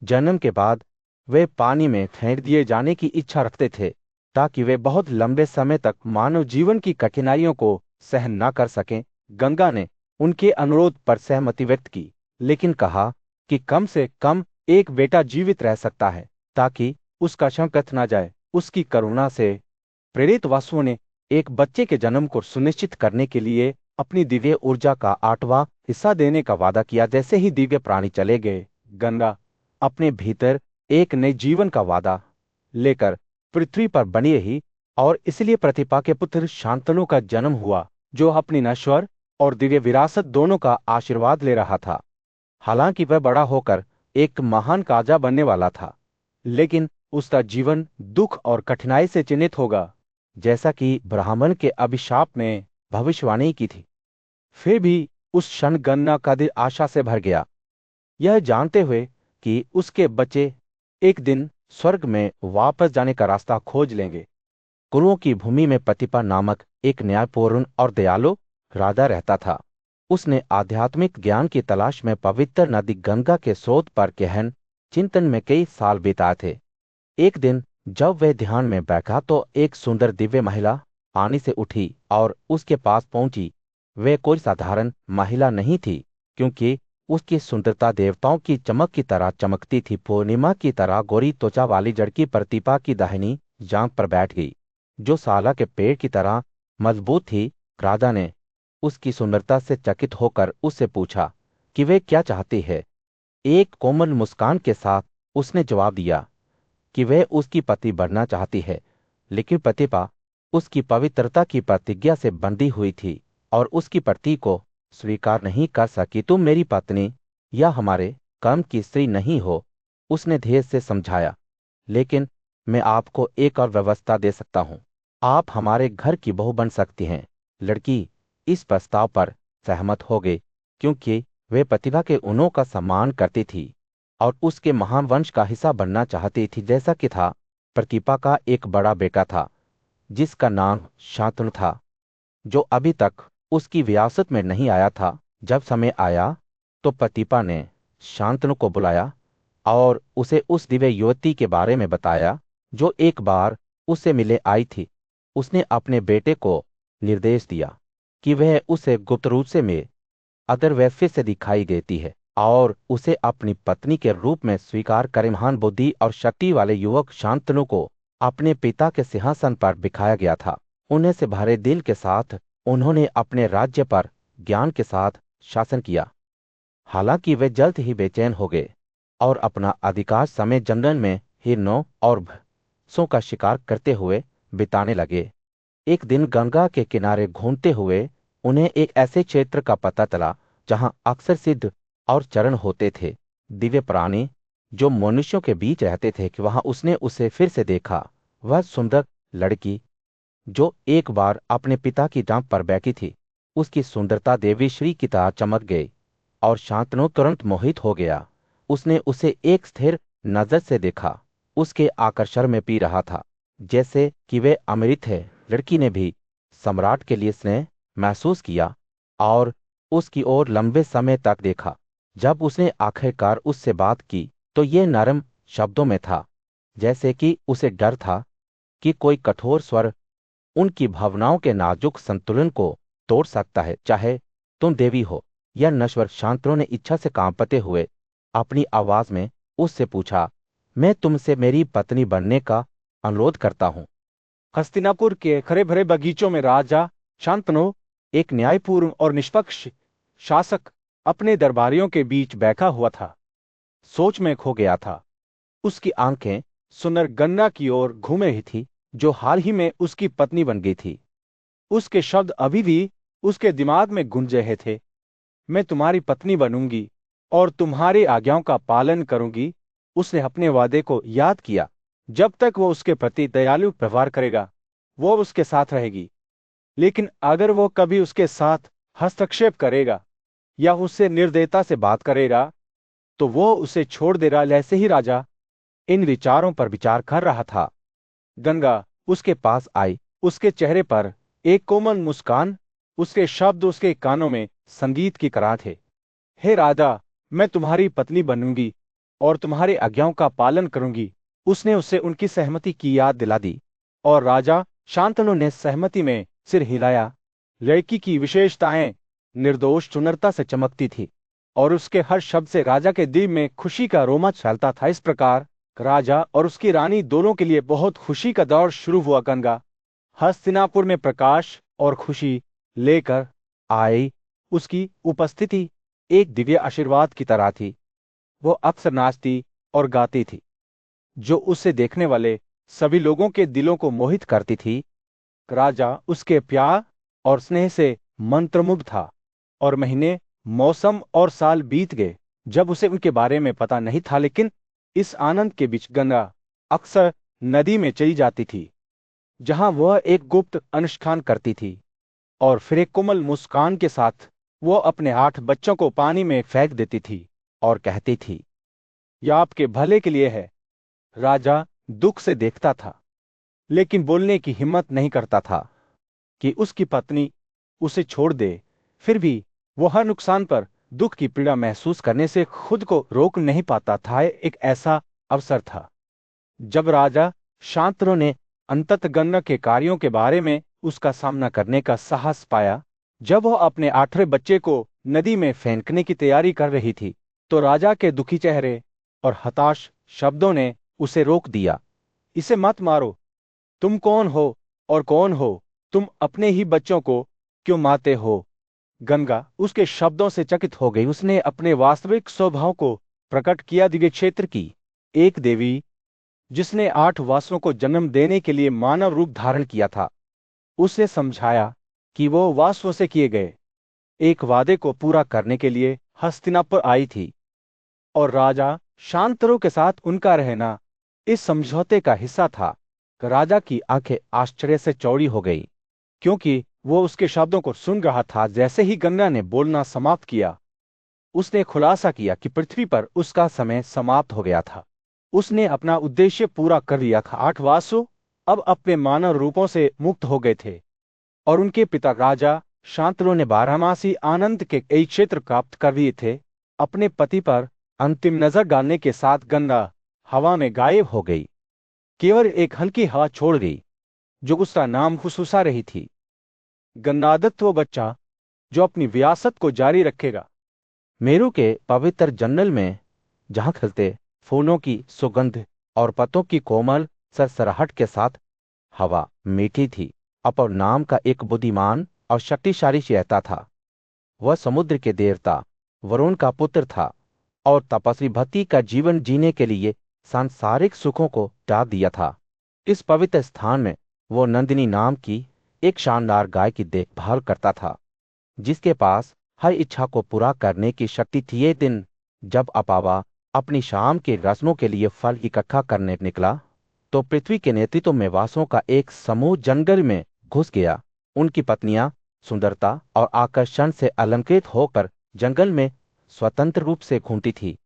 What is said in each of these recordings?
जन्म के बाद वे पानी में फेंक दिए जाने की इच्छा रखते थे ताकि वे बहुत लंबे समय तक मानव जीवन की कठिनाइयों को सहन न कर सकें। गंगा ने उनके अनुरोध पर सहमति व्यक्त की, लेकिन कहा कि कम से कम एक बेटा जीवित रह सकता है ताकि उसका संकट न जाए। उसकी करुणा से प्रेरित वासुओं ने एक बच्चे के जन्म को सुनिश्चित करने के लिए अपनी दिव्य ऊर्जा का 8वां हिस्सा देने का वादा किया। जैसे ही दिव्य प्राणी चले गए, गंगा अपने भीतर एक नए जीवन का वादा लेकर पृथ्वी पर बनी रही और इसलिए प्रतिभा के पुत्र शांतनु का जन्म हुआ, जो अपनी नश्वर और दिव्य विरासत दोनों का आशीर्वाद ले रहा था। हालांकि वह बड़ा होकर एक महान काजा बनने वाला था, लेकिन उसका जीवन दुख और कठिनाई से चिन्हित होगा, जैसा कि ब्राह्मण के अभिशाप में भविष्यवाणी की थी। फिर भी उस क्षण गन्ना का दिल आशा से भर गया, यह जानते हुए कि उसके बच्चे एक दिन स्वर्ग में वापस जाने का रास्ता खोज लेंगे। कुरुओं की भूमि में पतिपा नामक एक न्यायपूर्ण और दयालु राजा रहता था। उसने आध्यात्मिक ज्ञान की तलाश में पवित्र नदी गंगा के स्रोत पर गहन चिंतन में कई साल बिताए थे। एक दिन जब वह ध्यान में बैठा तो एक सुंदर दिव्य महिला पानी से उठी और उसके पास पहुंची। वह कोई साधारण महिला नहीं थी, क्योंकि उसकी सुंदरता देवताओं की चमक की तरह चमकती थी। पूर्णिमा की तरह गोरी त्वचा वाली लड़की प्रतिभा की दाहिनी जांघ पर बैठ गई, जो साला के पेड़ की तरह मजबूत थी। राजा ने उसकी सुंदरता से चकित होकर उससे पूछा कि वे क्या चाहती है। एक कोमल मुस्कान के साथ उसने जवाब दिया कि वह उसकी पत्नी बनना चाहती है, लेकिन प्रतिभा उसकी पवित्रता की प्रतिज्ञा से बंधी हुई थी और उसकी पति को स्वीकार नहीं कर सकी। तुम मेरी पत्नी या हमारे कर्म की स्त्री नहीं हो, उसने धीरे से समझाया, लेकिन मैं आपको एक और व्यवस्था दे सकता हूं। आप हमारे घर की बहू बन सकती हैं। लड़की इस प्रस्ताव पर सहमत हो गई, क्योंकि वे प्रतिभा के गुणों का सम्मान करती थी और उसके महान वंश का हिस्सा बनना चाहती थी। जैसा कि था, प्रतिभा का एक बड़ा बेटा था जिसका नाम शांतनु था, जो अभी तक उसकी विरासत में नहीं आया था। जब समय आया तो प्रतिभा ने शांतनु को बुलाया और उसे उस दिव्य युवती के बारे में बताया जो एक बार उससे मिले आई थी। उसने अपने बेटे को निर्देश दिया कि वह उसे गुप्त रूप से मिले, अगर वह फिर से दिखाई देती है, और उसे अपनी पत्नी के रूप में स्वीकार करे। महान बुद्धि और शक्ति वाले युवक शांतनु को अपने पिता के सिंहासन पर बिठाया गया था। उन्हें से भरे दिल के साथ उन्होंने अपने राज्य पर ज्ञान के साथ शासन किया। हालांकि वे जल्द ही बेचैन हो गए और अपना अधिकांश समय जंगल में हिरणों और भैंसों का शिकार करते हुए बिताने लगे। एक दिन गंगा के किनारे घूमते हुए उन्हें एक ऐसे क्षेत्र का पता चला जहां अक्सर सिद्ध और चरण होते थे, दिव्य प्राणी जो मनुष्यों के बीच रहते थे। कि वहां उसने उसे फिर से देखा, वह सुंदर लड़की जो एक बार अपने पिता की जांघ पर बैठी थी। उसकी सुंदरता देवी श्री की तरह चमक गई और शांतनु तुरंत मोहित हो गया। उसने उसे एक स्थिर नजर से देखा, उसके आकर्षण में पी रहा था, जैसे कि वे अमृत है। लड़की ने भी सम्राट के लिए स्नेह महसूस किया और उसकी ओर लंबे समय तक देखा। जब उसने आखिरकार उससे बात की तो ये नरम शब्दों में था, जैसे कि उसे डर था कि कोई कठोर स्वर उनकी भावनाओं के नाजुक संतुलन को तोड़ सकता है, चाहे तुम देवी हो या नश्वर। शांतनु ने इच्छा से कांपते हुए अपनी आवाज में उससे पूछा, मैं तुमसे मेरी पत्नी बनने का अनुरोध करता हूं। हस्तिनापुर के हरे भरे बगीचों में राजा शांतनु, एक न्यायपूर्ण और निष्पक्ष शासक, अपने दरबारियों के बीच बैठा हुआ था। सोच में खो गया था। उसकी आंखें सुंदर गन्ना की ओर घूम रही थी, जो हाल ही में उसकी पत्नी बन गई थी। उसके शब्द अभी भी उसके दिमाग में गूंज रहे थे। मैं तुम्हारी पत्नी बनूंगी और तुम्हारी आज्ञाओं का पालन करूंगी। उसने अपने वादे को याद किया। जब तक वो उसके प्रति दयालु व्यवहार करेगा, वो उसके साथ रहेगी। लेकिन अगर वो कभी उसके साथ हस्तक्षेप करेगा या उससे निर्दयता से बात करेगा, तो वो उसे छोड़ देगा। ऐसे ही राजा इन विचारों पर विचार कर रहा था। गंगा उसके पास आई। उसके चेहरे पर एक कोमल मुस्कान, उसके शब्द उसके कानों में संगीत की तरह थे। हे राजा, मैं तुम्हारी पत्नी बनूंगी और तुम्हारे आज्ञाओं का पालन करूंगी। उसने उससे उनकी सहमति की याद दिला दी, और राजा शांतनु ने सहमति में सिर हिलाया। लड़की की विशेषताएं निर्दोष सुंदरता से चमकती थी, और उसके हर शब्द से राजा के दिल में खुशी का रोमांच फैलता था। इस प्रकार राजा और उसकी रानी दोनों के लिए बहुत खुशी का दौर शुरू हुआ। गंगा हस्तिनापुर में प्रकाश और खुशी लेकर आई। उसकी उपस्थिति एक दिव्य आशीर्वाद की तरह थी। वो अक्सर नाचती और गाती थी, जो उससे देखने वाले सभी लोगों के दिलों को मोहित करती थी। राजा उसके प्यार और स्नेह से मंत्रमुग्ध था, और महीने, मौसम और साल बीत गए जब उसे उनके बारे में पता नहीं था। लेकिन इस आनंद के बीच गंगा अक्सर नदी में चली जाती थी, जहां वह एक गुप्त अनुष्ठान करती थी, और फिर एक कोमल मुस्कान के साथ वो अपने 8 बच्चों को पानी में फेंक देती थी और कहती थी, यह आपके भले के लिए है। राजा दुख से देखता था, लेकिन बोलने की हिम्मत नहीं करता था कि उसकी पत्नी उसे छोड़ दे। फिर भी वो हर नुकसान पर दुख की पीड़ा महसूस करने से खुद को रोक नहीं पाता था। एक ऐसा अवसर था जब राजा शांतनु ने अंततः गन्ना के कार्यों के बारे में उसका सामना करने का साहस पाया। जब वह अपने 8वें बच्चे को नदी में फेंकने की तैयारी कर रही थी, तो राजा के दुखी चेहरे और हताश शब्दों ने उसे रोक दिया। इसे मत मारो। तुम कौन हो और कौन हो? तुम अपने ही बच्चों को क्यों मारते हो? गंगा उसके शब्दों से चकित हो गई। उसने अपने वास्तविक स्वभाव को प्रकट किया। दिव्य क्षेत्र की एक देवी, जिसने 8 वासुओं को जन्म देने के लिए मानव रूप धारण किया था, उसे समझाया कि वो वासुओं से किए गए एक वादे को पूरा करने के लिए हस्तिनापुर आई थी, और राजा शांतनु के साथ उनका रहना इस समझौते का हिस्सा था। राजा की आंखें आश्चर्य से चौड़ी हो गई, क्योंकि वो उसके शब्दों को सुन रहा था। जैसे ही गंगा ने बोलना समाप्त किया, उसने खुलासा किया कि पृथ्वी पर उसका समय समाप्त हो गया था। उसने अपना उद्देश्य पूरा कर लिया था। 8 वासु अब अपने मानव रूपों से मुक्त हो गए थे, और उनके पिता राजा शांतनु ने 12मासी आनंद के कई क्षेत्र प्राप्त कर लिए थे। अपने पति पर अंतिम नजर डालने के साथ गंगा हवा में गायब हो गई। केवल एक हल्की हवा छोड़ गई, जो उसका नाम फुसफुसा रही थी। गंगादत्त वो बच्चा जो अपनी विरासत को जारी रखेगा। मेरू के पवित्र जंगल में जहां खिलते फूलों की सुगंध और पत्तों की कोमल सरसराहट के साथ हवा मीठी थी, अपर नाम का एक बुद्धिमान और शक्तिशाली रहता था। वह समुद्र के देवता वरुण का पुत्र था, और तपस्वी भक्ति का जीवन जीने के लिए सांसारिक सुखों को त्याग दिया था। इस पवित्र स्थान में वो नंदिनी नाम की एक शानदार गाय की देखभाल करता था, जिसके पास हर इच्छा को पूरा करने की शक्ति थी। ये दिन जब अपावा अपनी शाम के रस्मों के लिए फल इकट्ठा करने निकला, तो पृथ्वी के नेतृत्व में वासों का एक समूह जंगल में घुस गया। उनकी पत्नियां सुंदरता और आकर्षण से अलंकृत होकर जंगल में स्वतंत्र रूप से घूमती थी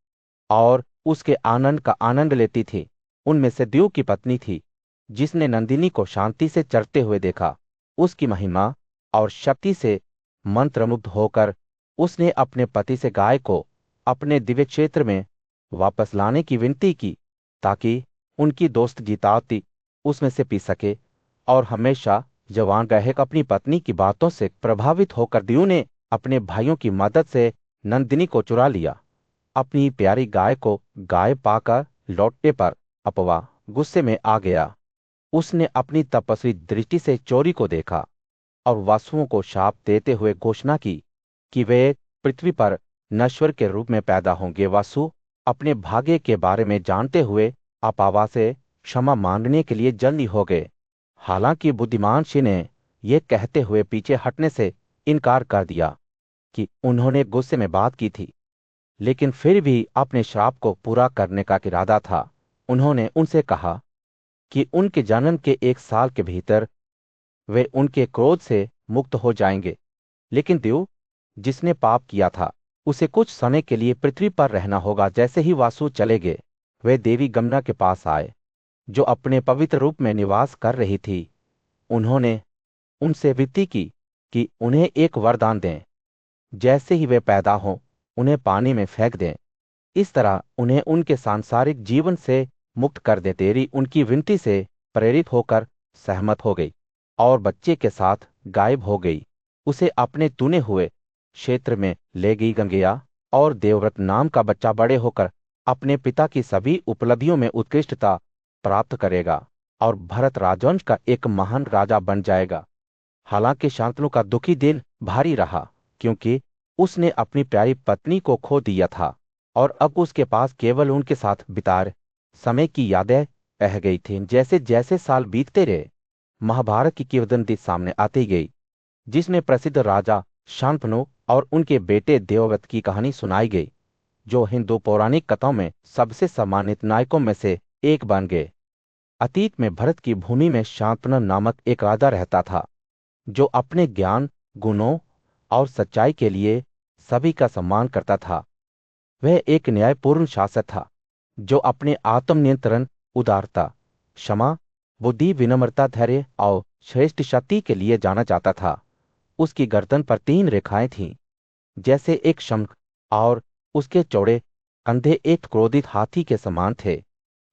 और उसके आनंद का आनंद लेती थी। उनमें से देव की पत्नी थी, जिसने नंदिनी को शांति से चरते हुए देखा। उसकी महिमा और शक्ति से मंत्रमुग्ध होकर उसने अपने पति से गाय को अपने दिव्य क्षेत्र में वापस लाने की विनती की, ताकि उनकी दोस्त गीतावती उसमें से पी सके। और हमेशा जवान गायक अपनी पत्नी की बातों से प्रभावित होकर देव ने अपने भाइयों की मदद से नंदिनी को चुरा लिया। अपनी प्यारी गाय को गाय पाकर लौटने पर अपवा गुस्से में आ गया। उसने अपनी तपस्वी दृष्टि से चोरी को देखा और वासुओं को शाप देते हुए घोषणा की कि वे पृथ्वी पर नश्वर के रूप में पैदा होंगे। वासु अपने भाग्य के बारे में जानते हुए अपावा से क्षमा मांगने के लिए जल्दी हो गए। हालांकि बुद्धिमान सिंह ने यह कहते हुए पीछे हटने से इनकार कर दिया कि उन्होंने गुस्से में बात की थी, लेकिन फिर भी अपने श्राप को पूरा करने का इरादा था। उन्होंने उनसे कहा कि उनके जन्म के 1 साल के भीतर वे उनके क्रोध से मुक्त हो जाएंगे। लेकिन देव, जिसने पाप किया था, उसे कुछ समय के लिए पृथ्वी पर रहना होगा। जैसे ही वासु चले गए, वे देवी गंगा के पास आए, जो अपने पवित्र रूप में निवास कर रही थी। उन्होंने उनसे विनती की कि उन्हें एक वरदान दें। जैसे ही वे पैदा हों, उन्हें पानी में फेंक दें। इस तरह उन्हें उनके सांसारिक जीवन से मुक्त कर दे। तेरी उनकी विनती से प्रेरित होकर सहमत हो गई और बच्चे के साथ गायब हो गई। उसे अपने चुने हुए क्षेत्र में ले गई गंगेया, और देवव्रत नाम का बच्चा बड़े होकर अपने पिता की सभी उपलब्धियों में उत्कृष्टता प्राप्त करेगा और भरत राजवंश का एक महान राजा बन जाएगा। हालांकि शांतनु का दुखी दिल भारी रहा, क्योंकि उसने अपनी प्यारी पत्नी को खो दिया था और अब उसके पास केवल उनके साथ बिताए समय की यादें रह गई थीं। जैसे जैसे साल बीतते रहे, महाभारत की किंवदंती सामने आती गई, जिसमें प्रसिद्ध राजा शांतनु और उनके बेटे देवव्रत की कहानी सुनाई गई, जो हिंदू पौराणिक कथाओं में सबसे सम्मानित नायकों में से एक बन गए। अतीत में भरत की भूमि में शांतनु नामक एक राजा रहता था, जो अपने ज्ञान, गुणों और सच्चाई के लिए सभी का सम्मान करता था। वह एक न्यायपूर्ण शासक था, जो अपने आत्मनियंत्रण, उदारता, क्षमा, बुद्धि, विनम्रता, धैर्य और श्रेष्ठ शक्ति के लिए जाना जाता था। उसकी गर्दन पर 3 रेखाएं थीं, जैसे एक शंख, और उसके चौड़े कंधे एक क्रोधित हाथी के समान थे।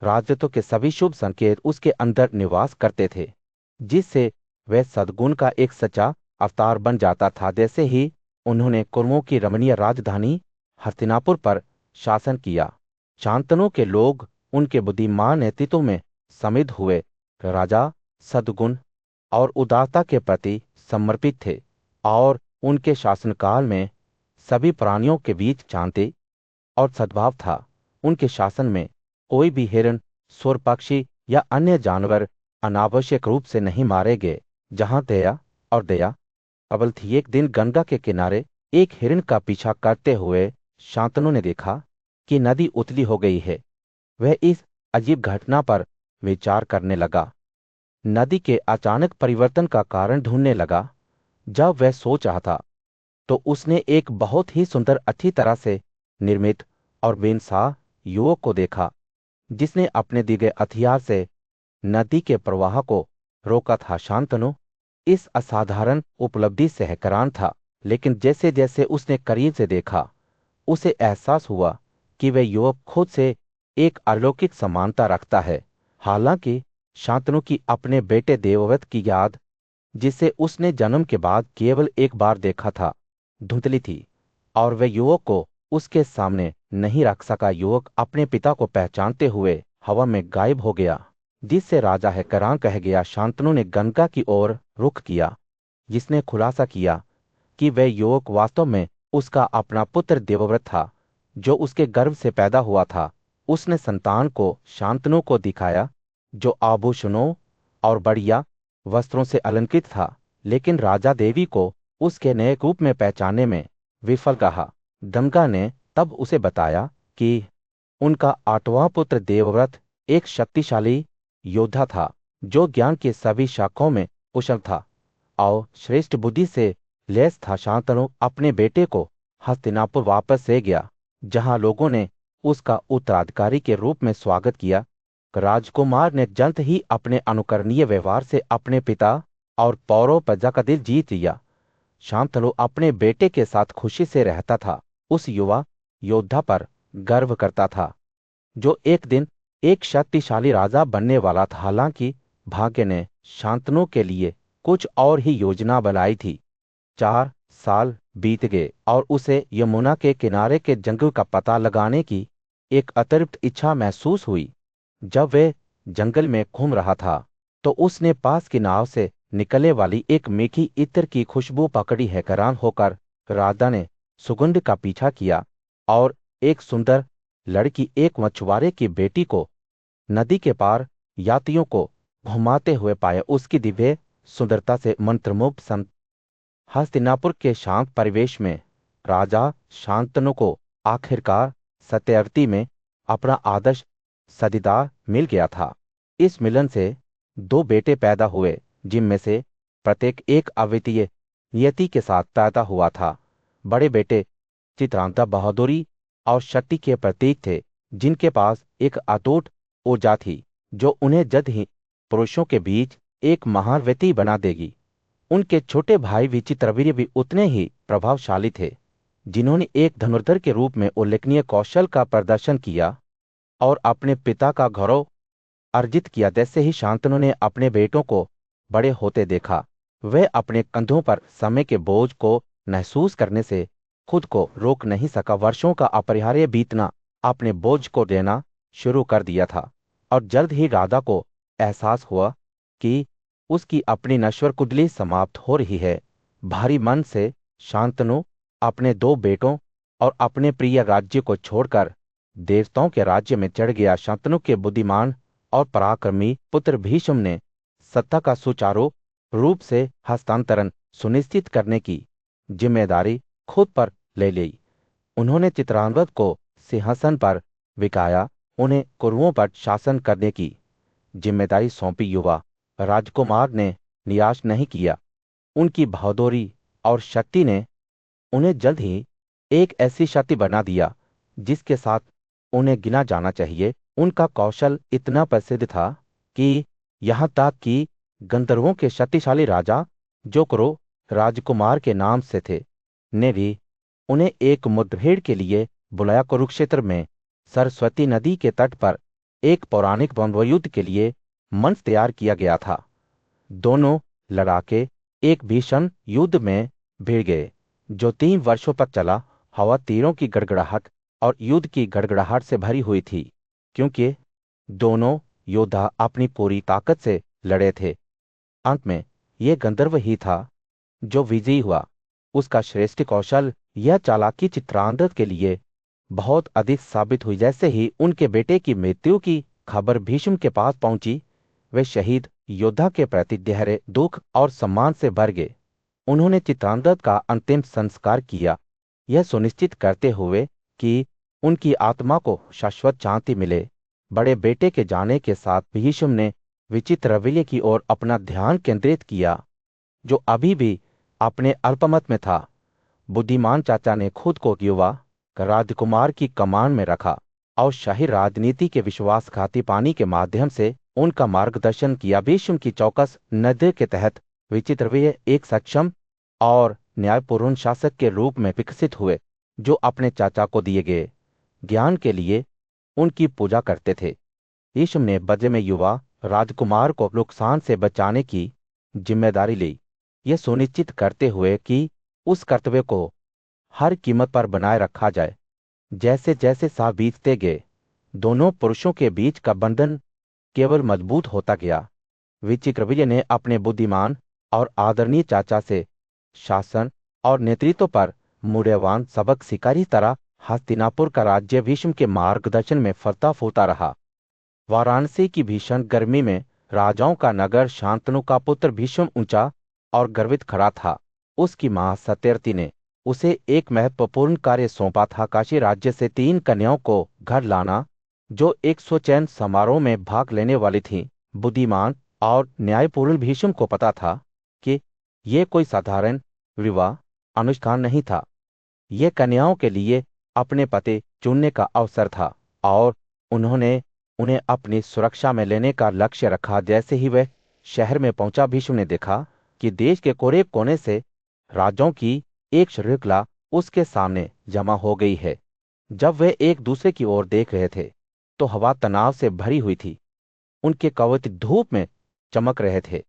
राजत्व के सभी शुभ संकेत उसके अंदर निवास करते थे, जिससे वह सद्गुण का एक सच्चा अवतार बन जाता था। जैसे ही उन्होंने कुरुओं की रमणीय राजधानी हस्तिनापुर पर शासन किया, शांतनु के लोग उनके बुद्धिमान नेतृत्व में समृद्ध हुए। राजा सद्गुण और उदारता के प्रति समर्पित थे, और उनके शासनकाल में सभी प्राणियों के बीच शांति और सद्भाव था। उनके शासन में कोई भी हिरण, सुर, पक्षी या अन्य जानवर अनावश्यक रूप से नहीं मारे गए। जहां दया और दया प्रबल थी। एक दिन गंगा के किनारे एक हिरण का पीछा करते हुए शांतनु ने देखा कि नदी उथली हो गई है। वह इस अजीब घटना पर विचार करने लगा, नदी के अचानक परिवर्तन का कारण ढूंढने लगा। जब वह सोच रहा था, तो उसने एक बहुत ही सुंदर, अच्छी तरह से निर्मित और बेनसाह युवक को देखा, जिसने अपने दी गए हथियार से नदी के प्रवाह को रोका था। शांतनु इस असाधारण उपलब्धि से हैरान था, लेकिन जैसे जैसे उसने करीब से देखा, उसे एहसास हुआ कि वह युवक खुद से एक अलौकिक समानता रखता है। हालांकि शांतनु की अपने बेटे देवव्रत की याद, जिसे उसने जन्म के बाद केवल एक बार देखा था, धुंधली थी, और वह युवक को उसके सामने नहीं रख सका। युवक अपने पिता को पहचानते हुए हवा में गायब हो गया, जिससे राजा हैरान कह गया। शांतनु ने गंगा की ओर रुख किया, जिसने खुलासा किया कि वह युवक वास्तव में उसका अपना पुत्र देवव्रत था, जो उसके गर्भ से पैदा हुआ था। उसने संतान को शांतनु को दिखाया, जो आभूषणों और बढ़िया वस्त्रों से अलंकृत था, लेकिन राजा देवी को उसके नए रूप में पहचानने में विफल रहा। गंगा ने तब उसे बताया कि उनका 8वां पुत्र देवव्रत एक शक्तिशाली योद्धा था, जो ज्ञान के सभी शाखाओं में कुशल था और श्रेष्ठ बुद्धि से लैस था। शांतनु अपने बेटे को हस्तिनापुर वापस ले गया, जहां लोगों ने उसका उत्तराधिकारी के रूप में स्वागत किया। राजकुमार ने जल्द ही अपने अनुकरणीय व्यवहार से अपने पिता और पौरव प्रजा का दिल जीत लिया। शांतनु अपने बेटे के साथ खुशी से रहता था, उस युवा योद्धा पर गर्व करता था, जो एक दिन एक शक्तिशाली राजा बनने वाला था। हालांकि भाग्य ने शांतनु के लिए कुछ और ही योजना बनाई थी। 4 साल बीत गए और उसे यमुना के किनारे के जंगल का पता लगाने की एक अतिरिक्त इच्छा महसूस हुई। जब वह जंगल में घूम रहा था, तो उसने पास की नाव से निकलने वाली एक मीठी इत्र की खुशबू पकड़ी। हैरान होकर राजा ने सुगंध का पीछा किया और एक सुंदर लड़की, एक मछुआरे की बेटी को नदी के पार यात्रियों को घुमाते हुए पाया। उसकी दिव्य सुंदरता से मंत्रमुग्ध संत हस्तिनापुर के शांत परिवेश में राजा शांतनु को आखिरकार सत्यार्थी में अपना आदर्श सदीदार मिल गया था। इस मिलन से 2 बेटे पैदा हुए, जिनमें से प्रत्येक एक अद्वितीय नियति के साथ पैदा हुआ था। बड़े बेटे चित्रांता बहादुरी और शक्ति के प्रतीक थे, जिनके पास एक अटूट ऊर्जा थी, जो उन्हें जल्द ही पुरुषों के बीच एक महान व्यक्ति बना देगी। उनके छोटे भाई विचित्रवीर्य भी उतने ही प्रभावशाली थे, जिन्होंने एक धनुर्धर के रूप में उल्लेखनीय कौशल का प्रदर्शन किया और अपने पिता का गौरव अर्जित किया। जैसे ही शांतनु ने अपने बेटों को बड़े होते देखा, वह अपने कंधों पर समय के बोझ को महसूस करने से खुद को रोक नहीं सका। वर्षों का अपरिहार्य बीतना अपने बोझ को देना शुरू कर दिया था, और जल्द ही राधा को एहसास हुआ कि उसकी अपनी नश्वर कुंडली समाप्त हो रही है। भारी मन से शांतनु अपने दो बेटों और अपने प्रिय राज्य को छोड़कर देवताओं के राज्य में चढ़ गया। शांतनु के बुद्धिमान और पराक्रमी पुत्र भीष्म ने सत्ता का सुचारू रूप से हस्तांतरण सुनिश्चित करने की जिम्मेदारी खुद पर ले ली। उन्होंने चित्रांगद को सिंहासन पर बिठाया, उन्हें कुरुओं पर शासन करने की जिम्मेदारी सौंपी। युवा राजकुमार ने निराश नहीं किया। उनकी बहादुरी और शक्ति ने उन्हें जल्द ही एक ऐसी शक्ति बना दिया जिसके साथ उन्हें गिना जाना चाहिए। उनका कौशल इतना प्रसिद्ध था कि यहाँ तक कि गंधर्वों के शक्तिशाली राजा, जो कुरु राजकुमार के नाम से थे, ने भी उन्हें एक मुठभेड़ के लिए बुलाया। कुरुक्षेत्र में सरस्वती नदी के तट पर एक पौराणिक द्वंद्वयुद्ध के लिए मंच तैयार किया गया था। दोनों लड़ाके एक भीषण युद्ध में भिड़ गए जो 3 वर्षों तक चला। हवा तीरों की गड़गड़ाहट और युद्ध की गड़गड़ाहट से भरी हुई थी, क्योंकि दोनों योद्धा अपनी पूरी ताकत से लड़े थे। अंत में यह गंधर्व ही था जो विजयी हुआ। उसका श्रेष्ठ कौशल यह चालाकी चित्रांगद के लिए बहुत अधिक साबित हुई। जैसे ही उनके बेटे की मृत्यु की खबर भीष्म के पास पहुंची, वे शहीद योद्धा के प्रति गहरे दुख और सम्मान से भर गए। उन्होंने चित्रांगद का अंतिम संस्कार किया, यह सुनिश्चित करते हुए कि उनकी आत्मा को शाश्वत शांति मिले। बड़े बेटे के जाने के साथ भीष्म ने विचित्र रवैये की ओर अपना ध्यान केंद्रित किया, जो अभी भी अपने अल्पमत में था। बुद्धिमान चाचा ने खुद को युवा राजकुमार की कमान में रखा और शाही राजनीति के विश्वासघाती पानी के माध्यम से उनका मार्गदर्शन किया। भीष्म की चौकस नजर के तहत विचित्र रवैये एक सक्षम और न्यायपूर्ण शासक के रूप में विकसित हुए, जो अपने चाचा को दिए गए ज्ञान के लिए उनकी पूजा करते थे। भीष्म ने बदले में युवा राजकुमार को नुकसान से बचाने की जिम्मेदारी ली, यह सुनिश्चित करते हुए कि उस कर्तव्य को हर कीमत पर बनाए रखा जाए। जैसे जैसे साल बीतते गए, दोनों पुरुषों के बीच का बंधन केवल मजबूत होता गया। विचित्रवीर्य ने अपने बुद्धिमान और आदरणीय चाचा से शासन और नेतृत्व पर मूल्यवान सबक शिकारी तरह हस्तिनापुर का राज्य भीष्म के मार्गदर्शन में फलता फूलता रहा। वाराणसी की भीषण गर्मी में राजाओं का नगर शांतनु का पुत्र भीष्म ऊंचा और गर्वित खड़ा था। उसकी मां सत्यवती ने उसे एक महत्वपूर्ण कार्य सौंपा था, काशी राज्य से 3 कन्याओं को घर लाना, जो एक स्वचयन समारोह में भाग लेने वाली थीं। बुद्धिमान और न्यायपूर्ण भीष्म को पता था कि यह कोई साधारण विवाह अनुष्ठान नहीं था, यह कन्याओं के लिए अपने पति चुनने का अवसर था, और उन्होंने उन्हें अपनी सुरक्षा में लेने का लक्ष्य रखा। जैसे ही वह शहर में पहुंचा, भीष्म ने देखा कि देश के कोने कोने से राजाओं की एक श्रृंखला उसके सामने जमा हो गई है। जब वे एक दूसरे की ओर देख रहे थे तो हवा तनाव से भरी हुई थी, उनके कवच धूप में चमक रहे थे।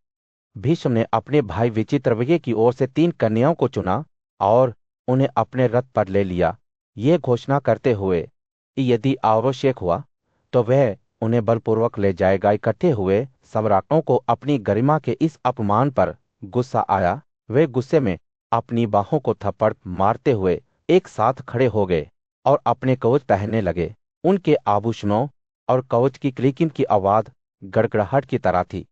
भीष्म ने अपने भाई विचित्रवीर्य की ओर से 3 कन्याओं को चुना और उन्हें अपने रथ पर ले लिया, ये घोषणा करते हुए कि यदि आवश्यक हुआ तो वह उन्हें बलपूर्वक ले जाएगा। इकट्ठे हुए सम्राटों को अपनी गरिमा के इस अपमान पर गुस्सा आया। वे गुस्से में अपनी बाहों को थप्पड़ मारते हुए एक साथ खड़े हो गए और अपने कवच पहनने लगे। उनके आभूषणों और कवच की क्लिकिंग की आवाज गड़गड़ाहट की तरह थी,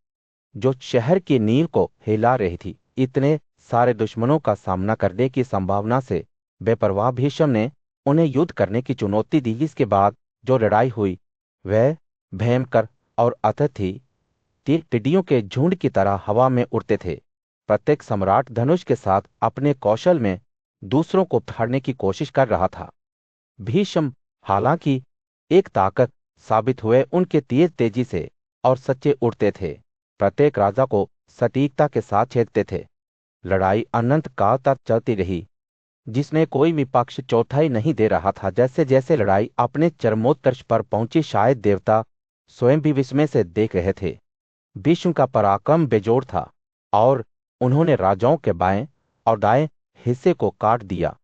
जो शहर की नींव को हिला रही थी। इतने सारे दुश्मनों का सामना करने की संभावना से बेपरवाह भीष्म ने उन्हें युद्ध करने की चुनौती दी। इसके बाद जो लड़ाई हुई वह भयंकर और अथक थी। तीर टिड्डियों के झुंड की तरह हवा में उड़ते थे। प्रत्येक सम्राट धनुष के साथ अपने कौशल में दूसरों को फाड़ने की कोशिश कर रहा था। भीष्म हालांकि एक ताकत साबित हुए, उनके तीर तेजी से और सच्चे उड़ते थे, प्रत्येक राजा को सटीकता के साथ छेदते थे। लड़ाई अनंत काल तक चलती रही। जिसमें कोई भी पक्ष चौथाई नहीं दे रहा था। जैसे जैसे लड़ाई अपने चरमोत्कर्ष पर पहुंची, शायद देवता स्वयं भी विस्मय से देख रहे थे। भीष्म का पराक्रम बेजोड़ था और उन्होंने राजाओं के बाएं और दाएं हिस्से को काट दिया।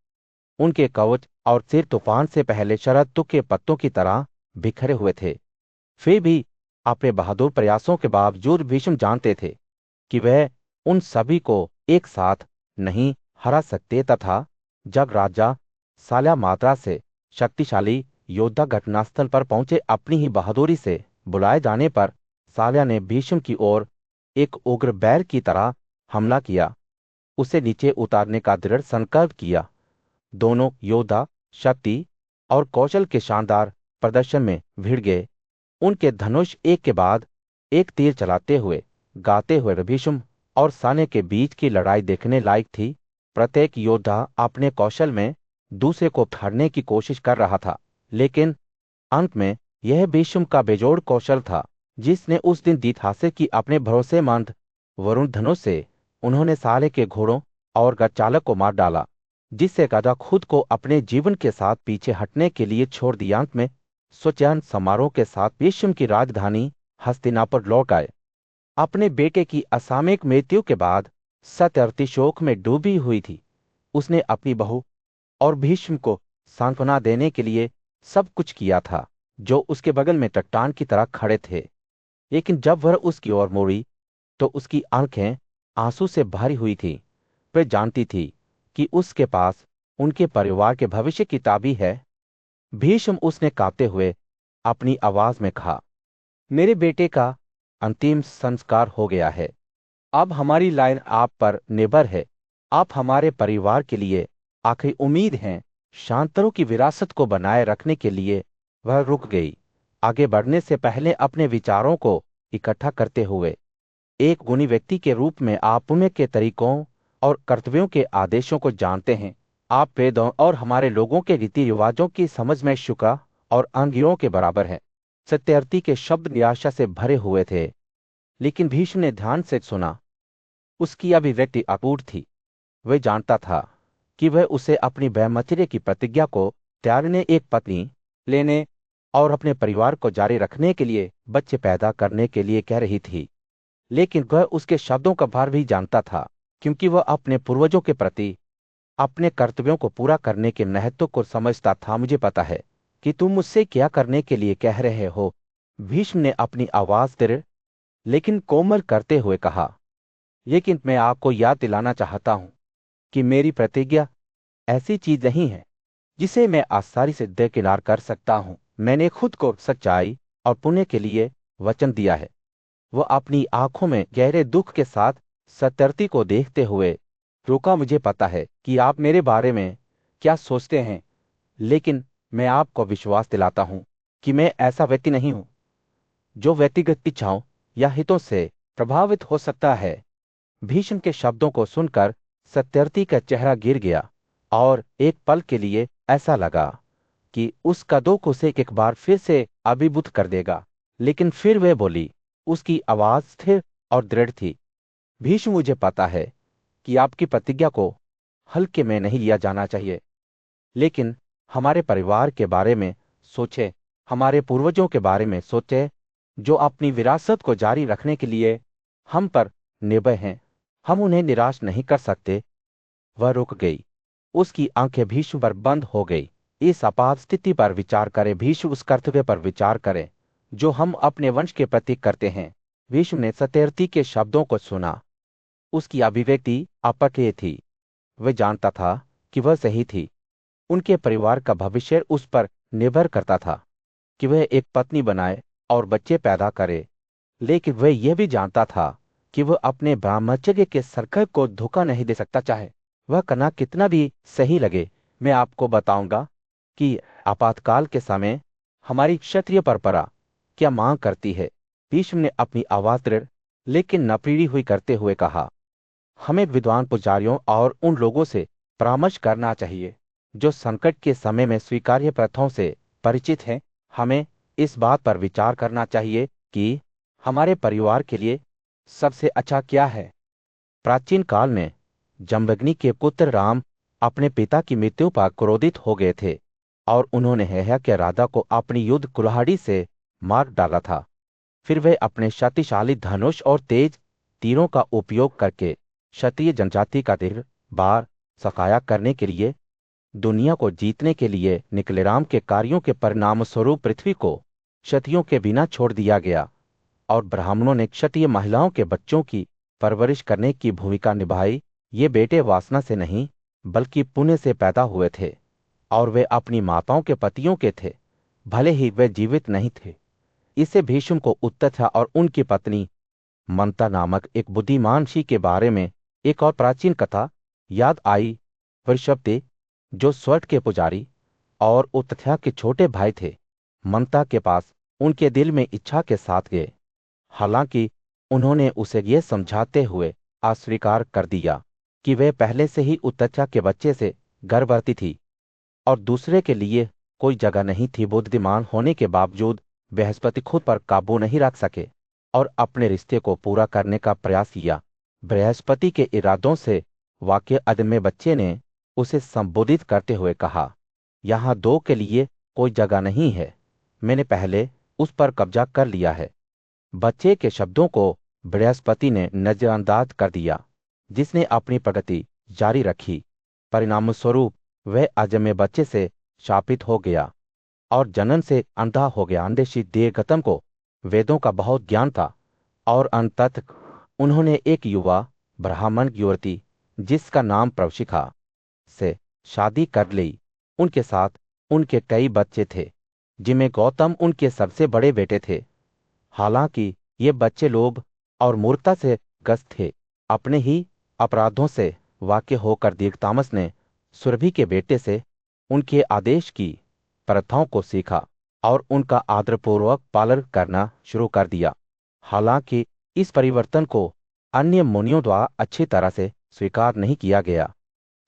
उनके कवच और सिर तूफान से पहले शरद के पत्तों की तरह बिखरे हुए थे। फिर भी अपने बहादुर प्रयासों के बावजूद भीष्म जानते थे कि वह उन सभी को एक साथ नहीं हरा सकते, तथा जब राजा साल्या मात्रा से शक्तिशाली योद्धा घटनास्थल पर पहुंचे, अपनी ही बहादुरी से बुलाए जाने पर साल्या ने भीष्म की ओर एक उग्र बैर की तरह हमला किया, उसे नीचे उतारने का दृढ़ संकल्प किया। दोनों योद्धा शक्ति और कौशल के शानदार प्रदर्शन में भिड़ गए। उनके धनुष एक के बाद एक तीर चलाते हुए गाते हुए भीष्म और साने के बीच की लड़ाई देखने लायक थी। प्रत्येक योद्धा अपने कौशल में दूसरे को फाड़ने की कोशिश कर रहा था, लेकिन अंत में यह भीष्म का बेजोड़ कौशल था जिसने उस दिन जीत हासिल की। अपने भरोसेमंद वरुण धनुष से उन्होंने साले के घोड़ों और गजचालक को मार डाला, जिससे गधा खुद को अपने जीवन के साथ पीछे हटने के लिए छोड़ दिया। अंत में स्वचयन समारोह के साथ भीष्म की राजधानी हस्तिनापुर लौट आए। अपने बेटे की असामयिक मृत्यु के बाद सत्यवती शोक में डूबी हुई थी। उसने अपनी बहू और भीष्म को सांत्वना देने के लिए सब कुछ किया था, जो उसके बगल में चट्टान की तरह खड़े थे। लेकिन जब वह उसकी ओर मुड़ी तो उसकी आंखें आंसू से भरी हुई थी। वह जानती थी कि उसके पास उनके परिवार के भविष्य की ताबी है। भीष्म, उसने कांपते हुए अपनी आवाज में कहा, मेरे बेटे का अंतिम संस्कार हो गया है। अब हमारी लाइन आप पर निर्भर है। आप हमारे परिवार के लिए आखिरी उम्मीद हैं। शांतनु की विरासत को बनाए रखने के लिए वह रुक गई, आगे बढ़ने से पहले अपने विचारों को इकट्ठा करते हुए। एक गुणी व्यक्ति के रूप में आप पुण्य के तरीकों और कर्तव्यों के आदेशों को जानते हैं। आप वेदों और हमारे लोगों के रीति रिवाजों की समझ में शुक्र और अंगियों के बराबर हैं। सत्यवती के शब्द निराशा से भरे हुए थे, लेकिन भीष्म ने ध्यान से सुना। उसकी अभिव्यक्ति अपूर्ण थी। वह जानता था कि वह उसे अपनी ब्रह्मचर्य की प्रतिज्ञा को त्यागने, एक पत्नी लेने और अपने परिवार को जारी रखने के लिए बच्चे पैदा करने के लिए कह रही थी। लेकिन वह उसके शब्दों का भार भी जानता था, क्योंकि वह अपने पूर्वजों के प्रति अपने कर्तव्यों को पूरा करने के महत्व को समझता था। मुझे पता है कि तुम मुझसे क्या करने के लिए कह रहे हो, भीष्म ने अपनी आवाज दृढ़ लेकिन कोमल करते हुए कहा। लेकिन मैं आपको याद दिलाना चाहता हूं कि मेरी प्रतिज्ञा ऐसी चीज नहीं है जिसे मैं आसानी से दरकिनार कर सकता हूं। मैंने खुद को सच्चाई और पुण्य के लिए वचन दिया है। वह अपनी आंखों में गहरे दुख के साथ सत्यवती को देखते हुए रुका। मुझे पता है कि आप मेरे बारे में क्या सोचते हैं, लेकिन मैं आपको विश्वास दिलाता हूं कि मैं ऐसा व्यक्ति नहीं हूं जो व्यक्तिगत इच्छाओं या हितों से प्रभावित हो सकता है। भीष्म के शब्दों को सुनकर सत्यवती का चेहरा गिर गया और एक पल के लिए ऐसा लगा कि उसका दुख उसे एक बार फिर से अभिभूत कर देगा। लेकिन फिर वह बोली, उसकी आवाज स्थिर और दृढ़ थी, भीष्म, मुझे पता है कि आपकी प्रतिज्ञा को हल्के में नहीं लिया जाना चाहिए, लेकिन हमारे परिवार के बारे में सोचे, हमारे पूर्वजों के बारे में सोचे, जो अपनी विरासत को जारी रखने के लिए हम पर निर्भर हैं। हम उन्हें निराश नहीं कर सकते। वह रुक गई। उसकी आंखें भीष्म पर बंद हो गई। इस आपात स्थिति पर विचार करें। भीष्म, उस कर्तव्य पर विचार करें जो हम अपने वंश के प्रति करते हैं। भीष्म ने सत्यवती के शब्दों को सुना। उसकी अभिव्यक्ति अपक्रिय थी। वह जानता था कि वह सही थी। उनके परिवार का भविष्य उस पर निर्भर करता था कि वह एक पत्नी बनाए और बच्चे पैदा करे। लेकिन वह यह भी जानता था कि वह अपने ब्रह्मचर्य के संकल्प को धोखा नहीं दे सकता, चाहे वह करना कितना भी सही लगे। मैं आपको बताऊंगा कि आपातकाल के समय हमारी क्षत्रिय परंपरा क्या मांग करती है। भीष्म ने अपनी आवाज दृढ़ लेकिन नपीड़ी हुई करते हुए कहा, हमें विद्वान पुजारियों और उन लोगों से परामर्श करना चाहिए जो संकट के समय में स्वीकार्य प्रथाओं से परिचित हैं। हमें इस बात पर विचार करना चाहिए कि हमारे परिवार के लिए सबसे अच्छा क्या है। प्राचीन काल में जमदग्नि के पुत्र राम अपने पिता की मृत्यु पर क्रोधित हो गए थे और उन्होंने हेहा के राजा को अपनी युद्ध कुल्हाड़ी से मार डाला था। फिर वे अपने शक्तिशाली धनुष और तेज तीरों का उपयोग करके क्षत्रिय जनजाति का दिल बार सफाया करने के लिए, दुनिया को जीतने के लिए निकले। राम के कार्यों के परिणाम स्वरूप पृथ्वी को क्षत्रियों के बिना छोड़ दिया गया और ब्राह्मणों ने क्षत्रिय महिलाओं के बच्चों की परवरिश करने की भूमिका निभाई। ये बेटे वासना से नहीं बल्कि पुण्य से पैदा हुए थे और वे अपनी माताओं के पतियों के थे, भले ही वे जीवित नहीं थे। इससे भीष्म को उत्तथा और उनकी पत्नी मंता नामक एक बुद्धिमान ऋषि के बारे में एक और प्राचीन कथा याद आई। वृषभदेव, जो स्वर्ग के पुजारी और उत्तथा के छोटे भाई थे, मंता के पास उनके दिल में इच्छा के साथ गए। हालांकि उन्होंने उसे यह समझाते हुए अस्वीकार कर दिया कि वे पहले से ही उत्तचा के बच्चे से गर्भवती थी और दूसरे के लिए कोई जगह नहीं थी। बुद्धिमान होने के बावजूद बृहस्पति खुद पर काबू नहीं रख सके और अपने रिश्ते को पूरा करने का प्रयास किया। बृहस्पति के इरादों से वाकिफ अदम्य बच्चे ने उसे संबोधित करते हुए कहा, यहाँ दो के लिए कोई जगह नहीं है, मैंने पहले उस पर कब्जा कर लिया है। बच्चे के शब्दों को बृहस्पति ने नजरअंदाज कर दिया, जिसने अपनी प्रगति जारी रखी। परिणामस्वरूप वह अजन्मे बच्चे से शापित हो गया और जनन से अंधा हो गया। अंधेशी देवगतम को वेदों का बहुत ज्ञान था और अंततः उन्होंने एक युवा ब्राह्मण युवती जिसका नाम प्रवशिखा से शादी कर ली। उनके साथ उनके कई बच्चे थे, जिनमें गौतम उनके सबसे बड़े बेटे थे। हालांकि ये बच्चे लोभ और मूर्खता से ग्रस्त थे। अपने ही अपराधों से वाकिफ होकर दीर्घतामस ने सुरभि के बेटे से उनके आदेश की प्रथाओं को सीखा और उनका आदरपूर्वक पालन करना शुरू कर दिया। हालांकि इस परिवर्तन को अन्य मुनियों द्वारा अच्छी तरह से स्वीकार नहीं किया गया।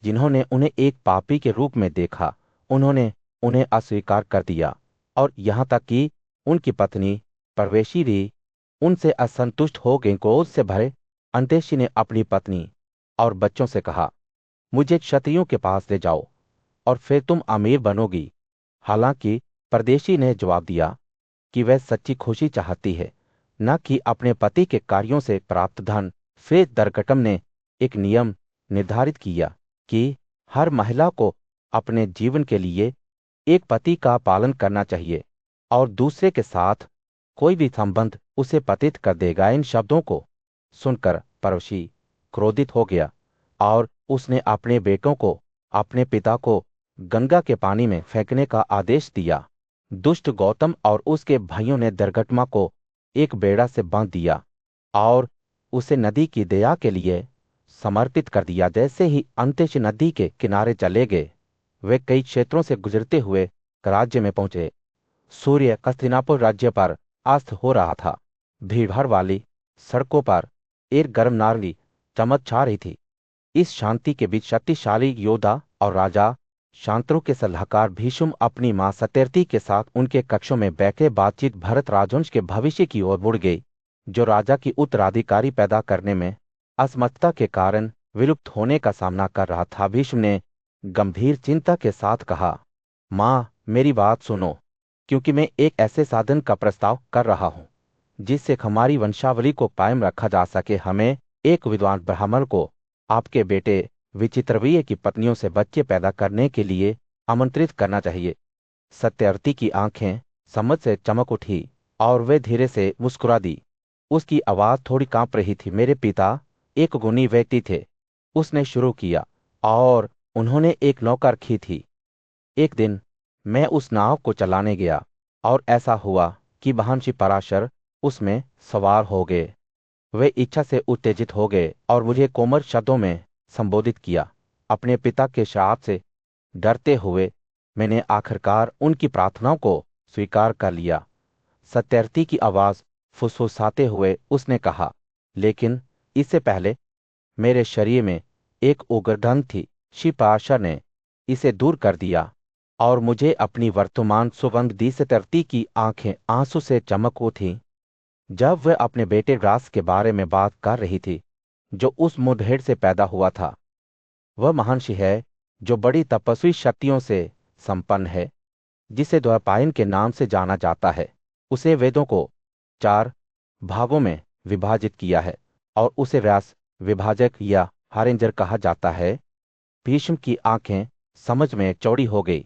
जिन्होंने उन्हें एक पापी के रूप में देखा, उन्होंने उन्हें अस्वीकार कर दिया और यहाँ तक कि उनकी पत्नी परवेशी भी उनसे असंतुष्ट हो गई। क्रोध से भरे अंतेशी ने अपनी पत्नी और बच्चों से कहा, मुझे क्षत्रियों के पास ले जाओ और फिर तुम अमीर बनोगी। हालांकि परदेशी ने जवाब दिया कि वह सच्ची खुशी चाहती है, न कि अपने पति के कार्यों से प्राप्त धन। फिर दरकटम ने एक नियम निर्धारित किया कि हर महिला को अपने जीवन के लिए एक पति का पालन करना चाहिए और दूसरे के साथ कोई भी संबंध उसे पतित कर देगा। इन शब्दों को सुनकर परवशी क्रोधित हो गया और उसने अपने बेटों को अपने पिता को गंगा के पानी में फेंकने का आदेश दिया। दुष्ट गौतम और उसके भाइयों ने दुर्घटना को एक बेड़ा से बांध दिया और उसे नदी की दया के लिए समर्पित कर दिया। जैसे ही अंत्यश नदी के किनारे चले गए, वे कई क्षेत्रों से गुजरते हुए राज्य में पहुंचे। सूर्य हस्तिनापुर राज्य पर अस्त हो रहा था। भीड़भाड़ वाली सड़कों पर एक गर्म नारंगी चमक छा रही थी। इस शांति के बीच शक्तिशाली योद्धा और राजा शांतनु के सलाहकार भीष्म अपनी मां सत्यवती के साथ उनके कक्षों में बैठे बातचीत भरत राजवंश के भविष्य की ओर मुड़ गई, जो राजा की उत्तराधिकारी पैदा करने में असमर्थता के कारण विलुप्त होने का सामना कर रहा था। भीष्म ने गंभीर चिंता के साथ कहा, मां, मेरी बात सुनो, क्योंकि मैं एक ऐसे साधन का प्रस्ताव कर रहा हूं जिससे हमारी वंशावली को कायम रखा जा सके। हमें एक विद्वान ब्राह्मण को आपके बेटे विचित्रवीय की पत्नियों से बच्चे पैदा करने के लिए आमंत्रित करना चाहिए। सत्यवती की आंखें समझ से चमक उठी और वे धीरे से मुस्कुरा दी। उसकी आवाज थोड़ी कांप रही थी। मेरे पिता एक गुणी व्यक्ति थे, उसने शुरू किया, और उन्होंने एक नौका रखी थी। एक दिन मैं उस नाव को चलाने गया और ऐसा हुआ कि महर्षि पराशर उसमें सवार हो गए। वे इच्छा से उत्तेजित हो गए और मुझे कोमल शब्दों में संबोधित किया। अपने पिता के श्राप से डरते हुए मैंने आखिरकार उनकी प्रार्थनाओं को स्वीकार कर लिया। सत्यवती की आवाज फुसफुसाते हुए उसने कहा, लेकिन इससे पहले मेरे शरीर में एक उग्रधन थी। श्री पराशर ने इसे दूर कर दिया और मुझे अपनी वर्तमान सुगंध दी। सत्यवती की आंखें आंसू से चमक उठीं जब वह अपने बेटे व्यास के बारे में बात कर रही थी, जो उस मुठभेड़ से पैदा हुआ था। वह महर्षि है जो बड़ी तपस्वी शक्तियों से संपन्न है, जिसे द्वैपायन के नाम से जाना जाता है, उसे वेदों को 4 भागों में विभाजित किया है और उसे व्यास विभाजक या हारेंजर कहा जाता है। भीष्म की आंखें समझ में चौड़ी हो गई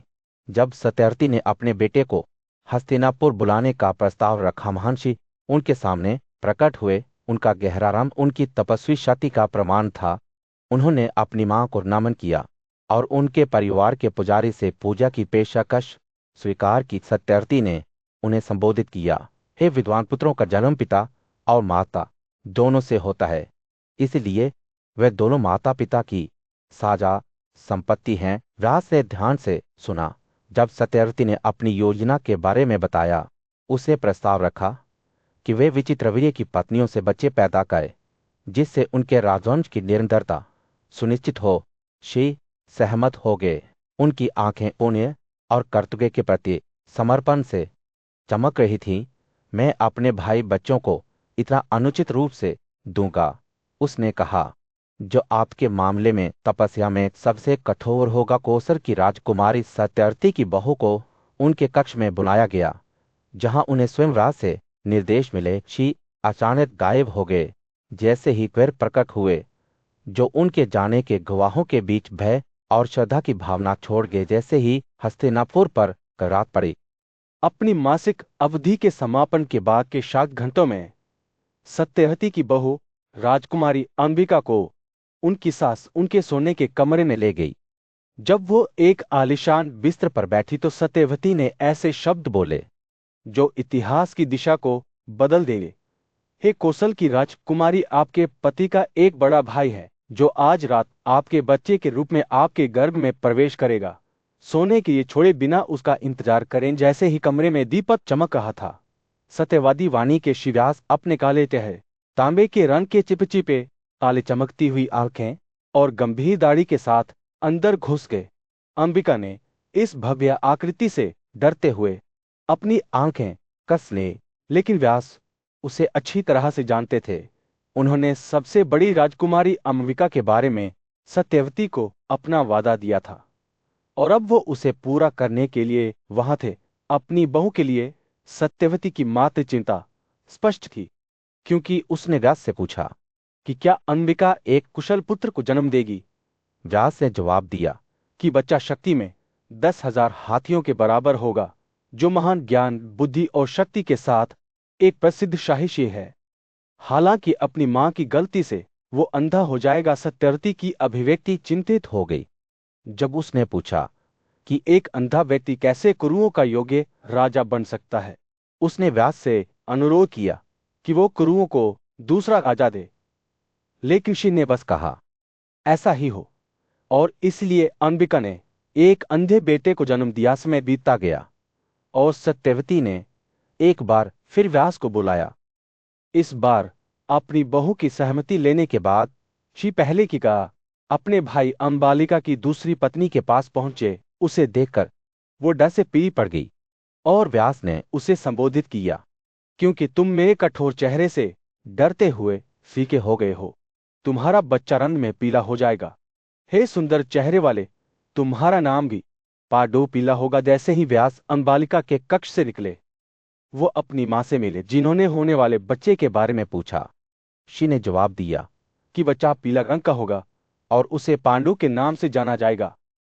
जब सत्यवती ने अपने बेटे को हस्तिनापुर बुलाने का प्रस्ताव रखा। महर्षि उनके सामने प्रकट हुए। उनका गहरा राम उनकी तपस्वी शक्ति का प्रमाण था। उन्होंने अपनी मां को नमन किया और उनके परिवार के पुजारी से पूजा की पेशकश स्वीकार की। सत्यवती ने उन्हें संबोधित किया, हे विद्वान पुत्रों का जन्म पिता और माता दोनों से होता है, इसलिए वे दोनों माता पिता की साझा संपत्ति हैं। व्यास ने ध्यान से सुना। जब सत्यवती ने अपनी योजना के बारे में बताया, उसे प्रस्ताव रखा कि वे विचित्रवीर्य की पत्नियों से बच्चे पैदा करें, जिससे उनके राजवंश की निरंतरता सुनिश्चित हो। श्री सहमत हो गए। उनकी आंखें पुण्य और कर्तव्य के प्रति समर्पण से चमक रही थीं। मैं अपने भाई बच्चों को इतना अनुचित रूप से दूंगा, उसने कहा, जो आपके मामले में तपस्या में सबसे कठोर होगा। कौसर की राजकुमारी सत्यवती की बहू को उनके कक्ष में बुलाया गया, जहां उन्हें स्वयं राज से निर्देश मिले। श्री अचानक गायब हो गए। जैसे ही क्वेर प्रकट हुए, जो उनके जाने के गवाहों के बीच भय और श्रद्धा की भावना छोड़ गए। जैसे ही हस्तिनापुर पर रात पड़ी। अपनी मासिक अवधि के समापन के बाद के 7 घंटों में सत्यवती की बहू राजकुमारी अंबिका को उनकी सास उनके सोने के कमरे में ले गई। जब वो एक आलीशान बिस्तर पर बैठी तो सत्यवती ने ऐसे शब्द बोले जो इतिहास की दिशा को बदल देंगे। हे कौशल की राजकुमारी, आपके पति का एक बड़ा भाई है जो आज रात आपके बच्चे के रूप में आपके गर्भ में प्रवेश करेगा। सोने के लिए छोड़े बिना उसका इंतजार करें। जैसे ही कमरे में दीपक चमक रहा था, सत्यवादी वाणी के शिव्यास अपने काले चेहरे, तांबे के रंग के चिपचिपे काले चमकती हुई आंखें और गंभीर दाढ़ी के साथ अंदर घुस गए। अंबिका ने इस भव्य आकृति से डरते हुए अपनी आंखें कस ली, लेकिन व्यास उसे अच्छी तरह से जानते थे। उन्होंने सबसे बड़ी राजकुमारी अंबिका के बारे में सत्यवती को अपना वादा दिया था और अब वो उसे पूरा करने के लिए वहां थे। अपनी बहू के लिए सत्यवती की मात्र चिंता स्पष्ट थी, क्योंकि उसने व्यास से पूछा कि क्या अंबिका एक कुशल पुत्र को जन्म देगी। व्यास ने जवाब दिया कि बच्चा शक्ति में 10,000 हाथियों के बराबर होगा, जो महान ज्ञान, बुद्धि और शक्ति के साथ एक प्रसिद्ध शाही शेर है। हालांकि अपनी मां की गलती से वो अंधा हो जाएगा। सत्यवती की अभिव्यक्ति चिंतित हो गई जब उसने पूछा कि एक अंधा व्यक्ति कैसे कुरुओं का योग्य राजा बन सकता है। उसने व्यास से अनुरोध किया कि वो कुरुओं को दूसरा राजा दे, लेकिन ऋषि ने बस कहा, ऐसा ही हो। और इसलिए अंबिका ने एक अंधे बेटे को जन्म दिया। समय बीतता गया और सत्यवती ने एक बार फिर व्यास को बुलाया। इस बार अपनी बहू की सहमति लेने के बाद ऋषि पहले की कहा अपने भाई अंबालिका की दूसरी पत्नी के पास पहुंचे। उसे देखकर वो डर से पीली पड़ गई और व्यास ने उसे संबोधित किया, क्योंकि तुम मेरे कठोर चेहरे से डरते हुए फीके हो गए हो, तुम्हारा बच्चा रंग में पीला हो जाएगा। हे सुंदर चेहरे वाले, तुम्हारा नाम भी पाडो पीला होगा। जैसे ही व्यास अंबालिका के कक्ष से निकले, वो अपनी मां से मिले, जिन्होंने होने वाले बच्चे के बारे में पूछा। ऋषि ने जवाब दिया कि बच्चा पीला रंग का होगा और उसे पांडु के नाम से जाना जाएगा।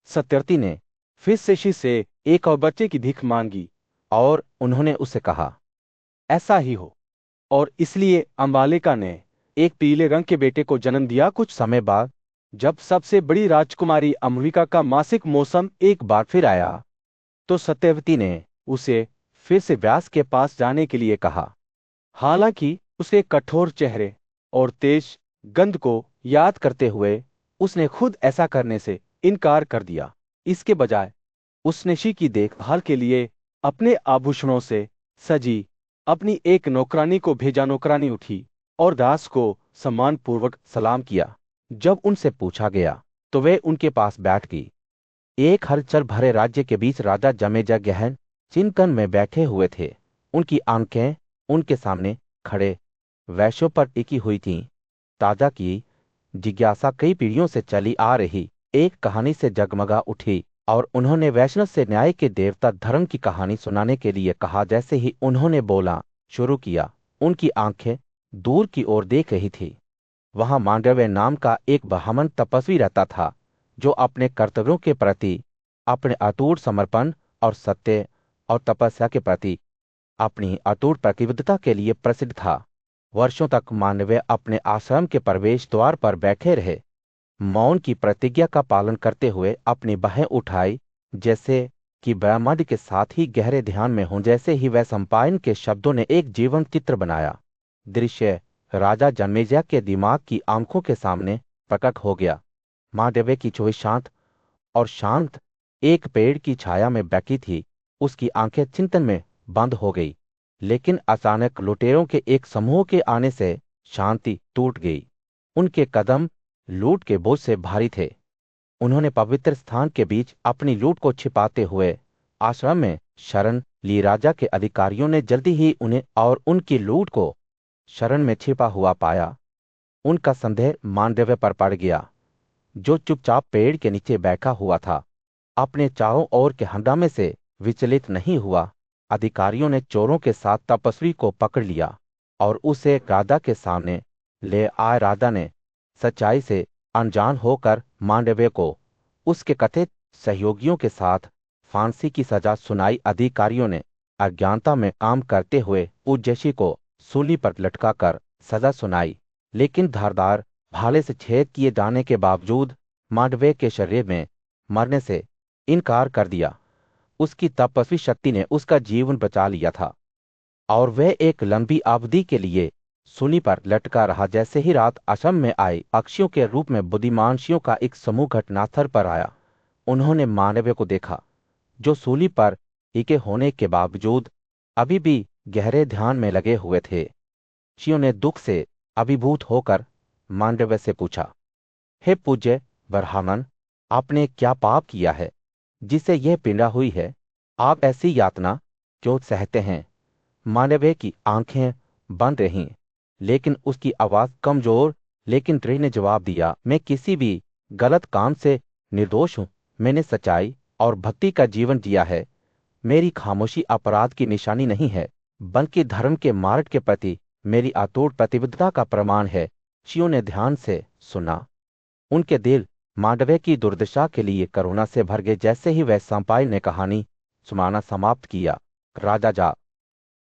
सत्यवती ने फिर से ऋषि से एक और बच्चे की भीख मांगी और उन्होंने उसे कहा, ऐसा ही हो। और इसलिए अंबालिका ने एक पीले रंग के बेटे को जन्म दिया। कुछ समय बाद जब सबसे बड़ी राजकुमारी अंबिका का मासिक मौसम एक बार फिर आया, तो सत्यवती ने उसे फिर से व्यास के पास जाने के लिए कहा। हालांकि उसे कठोर चेहरे और तेज गंध को याद करते हुए उसने खुद ऐसा करने से इनकार कर दिया। इसके बजाय उसने ऋषि की देखभाल के लिए अपने आभूषणों से सजी अपनी एक नौकरानी को भेजा। नौकरानी उठी और दास को सम्मानपूर्वक सलाम किया। जब उनसे पूछा गया तो वे उनके पास बैठ गई। एक हलचल भरे राज्य के बीच राजा जमेजा गहन चिंतन में बैठे हुए थे। उनकी आंखें उनके सामने खड़े वैश्यों पर टिकी हुई थीं। ताजा की जिज्ञासा कई पीढ़ियों से चली आ रही एक कहानी से जगमगा उठी और उन्होंने वैष्णव से न्याय के देवता धर्म की कहानी सुनाने के लिए कहा। जैसे ही उन्होंने बोला शुरू किया, उनकी आंखें दूर की ओर देख रही थी। वहां मांडव्य नाम का एक ब्राह्मण तपस्वी रहता था, जो अपने कर्तव्यों के प्रति, अपने अटूट समर्पण और सत्य और तपस्या के प्रति अपनी अटूट प्रतिबद्धता के लिए प्रसिद्ध था। वर्षों तक मांडव्य अपने आश्रम के प्रवेश द्वार पर बैठे रहे, मौन की प्रतिज्ञा का पालन करते हुए अपनी बाहें उठाई, जैसे कि ब्रह्मांड के साथ ही गहरे ध्यान में हों। जैसे ही वह सम्पायन के शब्दों ने एक जीवन चित्र बनाया, दृश्य राजा जन्मेजय के दिमाग की आंखों के सामने प्रकट हो गया। मांडव्य की छवि शांत और शांत एक पेड़ की छाया में बैठी थी। उसकी आंखें चिंतन में बंद हो गई, लेकिन अचानक लुटेरों के एक समूह के आने से शांति टूट गई। उनके कदम लूट के बोझ से भारी थे। उन्होंने पवित्र स्थान के बीच अपनी लूट को छिपाते हुए आश्रम में शरण ली। राजा के अधिकारियों ने जल्दी ही उन्हें और उनकी लूट को शरण में छिपा हुआ पाया। उनका संदेह मांडव्य पर पड़ गया, जो चुपचाप पेड़ के नीचे बैठा हुआ था, अपने चारों ओर के हंगामे से विचलित नहीं हुआ। अधिकारियों ने चोरों के साथ तपस्वी को पकड़ लिया और उसे राजा के सामने ले आए। राजा ने सच्चाई से अनजान होकर मांडव्य को उसके कथित सहयोगियों के साथ फांसी की सजा सुनाई। अधिकारियों ने अज्ञानता में काम करते हुए उज्जैशी को सूली पर लटकाकर सजा सुनाई, लेकिन धारदार भाले से छेद किए जाने के बावजूद मांडव्य के शरीर में मरने से इनकार कर दिया। उसकी तपस्वी शक्ति ने उसका जीवन बचा लिया था और वह एक लंबी अवधि के लिए सूली पर लटका रहा। जैसे ही रात आश्रम में आई, अक्षियों के रूप में बुद्धिमानशियों का एक समूह घटनास्थल पर आया। उन्होंने मानव्य को देखा, जो सूली पर टीके होने के बावजूद अभी भी गहरे ध्यान में लगे हुए थे। शियों ने दुख से अभिभूत होकर मांडव्य से पूछा, हे पूज्य ब्राह्मण, आपने क्या पाप किया है जिसे यह पीड़ा हुई है? आप ऐसी यातना क्यों सहते हैं? मांडव्य की आंखें बंद रहीं, लेकिन उसकी आवाज कमजोर लेकिन दृढ़ ने जवाब दिया, मैं किसी भी गलत काम से निर्दोष हूं। मैंने सच्चाई और भक्ति का जीवन जिया है। मेरी खामोशी अपराध की निशानी नहीं है, बल्कि धर्म के मार्ग के प्रति मेरी अटूट प्रतिबद्धता का प्रमाण है। शियों ने ध्यान से सुना। उनके दिल मांडव्य की दुर्दशा के लिए करुणा से भर गए। जैसे ही वह सम्पायन ने कहानी सुनाना समाप्त किया, राजा जा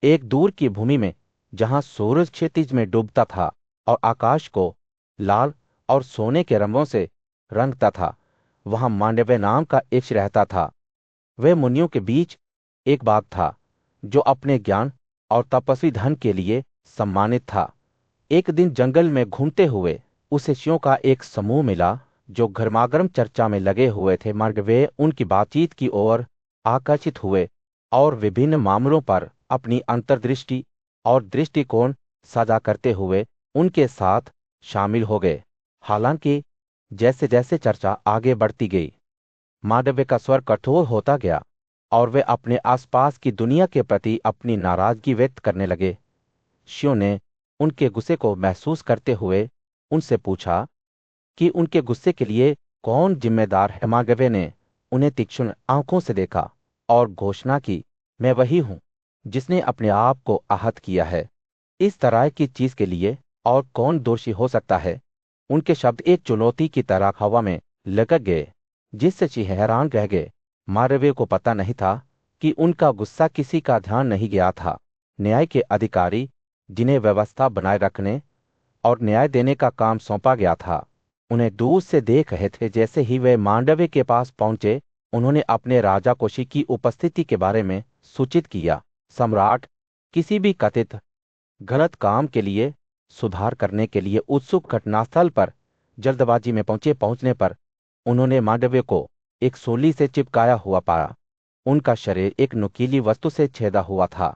एक दूर की भूमि में, जहां सूरज क्षितिज में डूबता था और आकाश को लाल और सोने के रंगों से रंगता था, वहां मांडव्य नाम का एक रहता था। वह मुनियों के बीच एक बाग था, जो अपने ज्ञान और तपस्वी धन के लिए सम्मानित था। एक दिन जंगल में घूमते हुए उसे ऋषियों का एक समूह मिला, जो गर्मागर्म चर्चा में लगे हुए थे। मांडव्य उनकी बातचीत की ओर आकर्षित हुए और विभिन्न मामलों पर अपनी अंतर्दृष्टि और दृष्टिकोण साझा करते हुए उनके साथ शामिल हो गए। हालांकि जैसे जैसे चर्चा आगे बढ़ती गई, मांडव्य का स्वर कठोर होता गया और वे अपने आसपास की दुनिया के प्रति अपनी नाराजगी व्यक्त करने लगे। शियों ने उनके गुस्से को महसूस करते हुए उनसे पूछा कि उनके गुस्से के लिए कौन जिम्मेदार है। मांडव्य ने उन्हें तीक्ष्ण आंखों से देखा और घोषणा की, मैं वही हूं जिसने अपने आप को आहत किया है। इस तरह की चीज के लिए और कौन दोषी हो सकता है? उनके शब्द एक चुनौती की तरह हवा में लटक गए, जिससे शी हैरान रह गए। मांडव्य को पता नहीं था कि उनका गुस्सा किसी का ध्यान नहीं गया था। न्याय के अधिकारी, जिन्हें व्यवस्था बनाए रखने और न्याय देने का काम सौंपा गया था, उन्हें दूर से देख रहे थे। जैसे ही वे मांडव्य के पास पहुंचे, उन्होंने अपने राजा कोशी की उपस्थिति के बारे में सूचित किया। सम्राट किसी भी कथित गलत काम के लिए सुधार करने के लिए उत्सुक घटनास्थल पर जल्दबाजी में पहुंचने पर उन्होंने मांडव्य को एक सूली से चिपकाया हुआ पाया। उनका शरीर एक नुकीली वस्तु से छेदा हुआ था।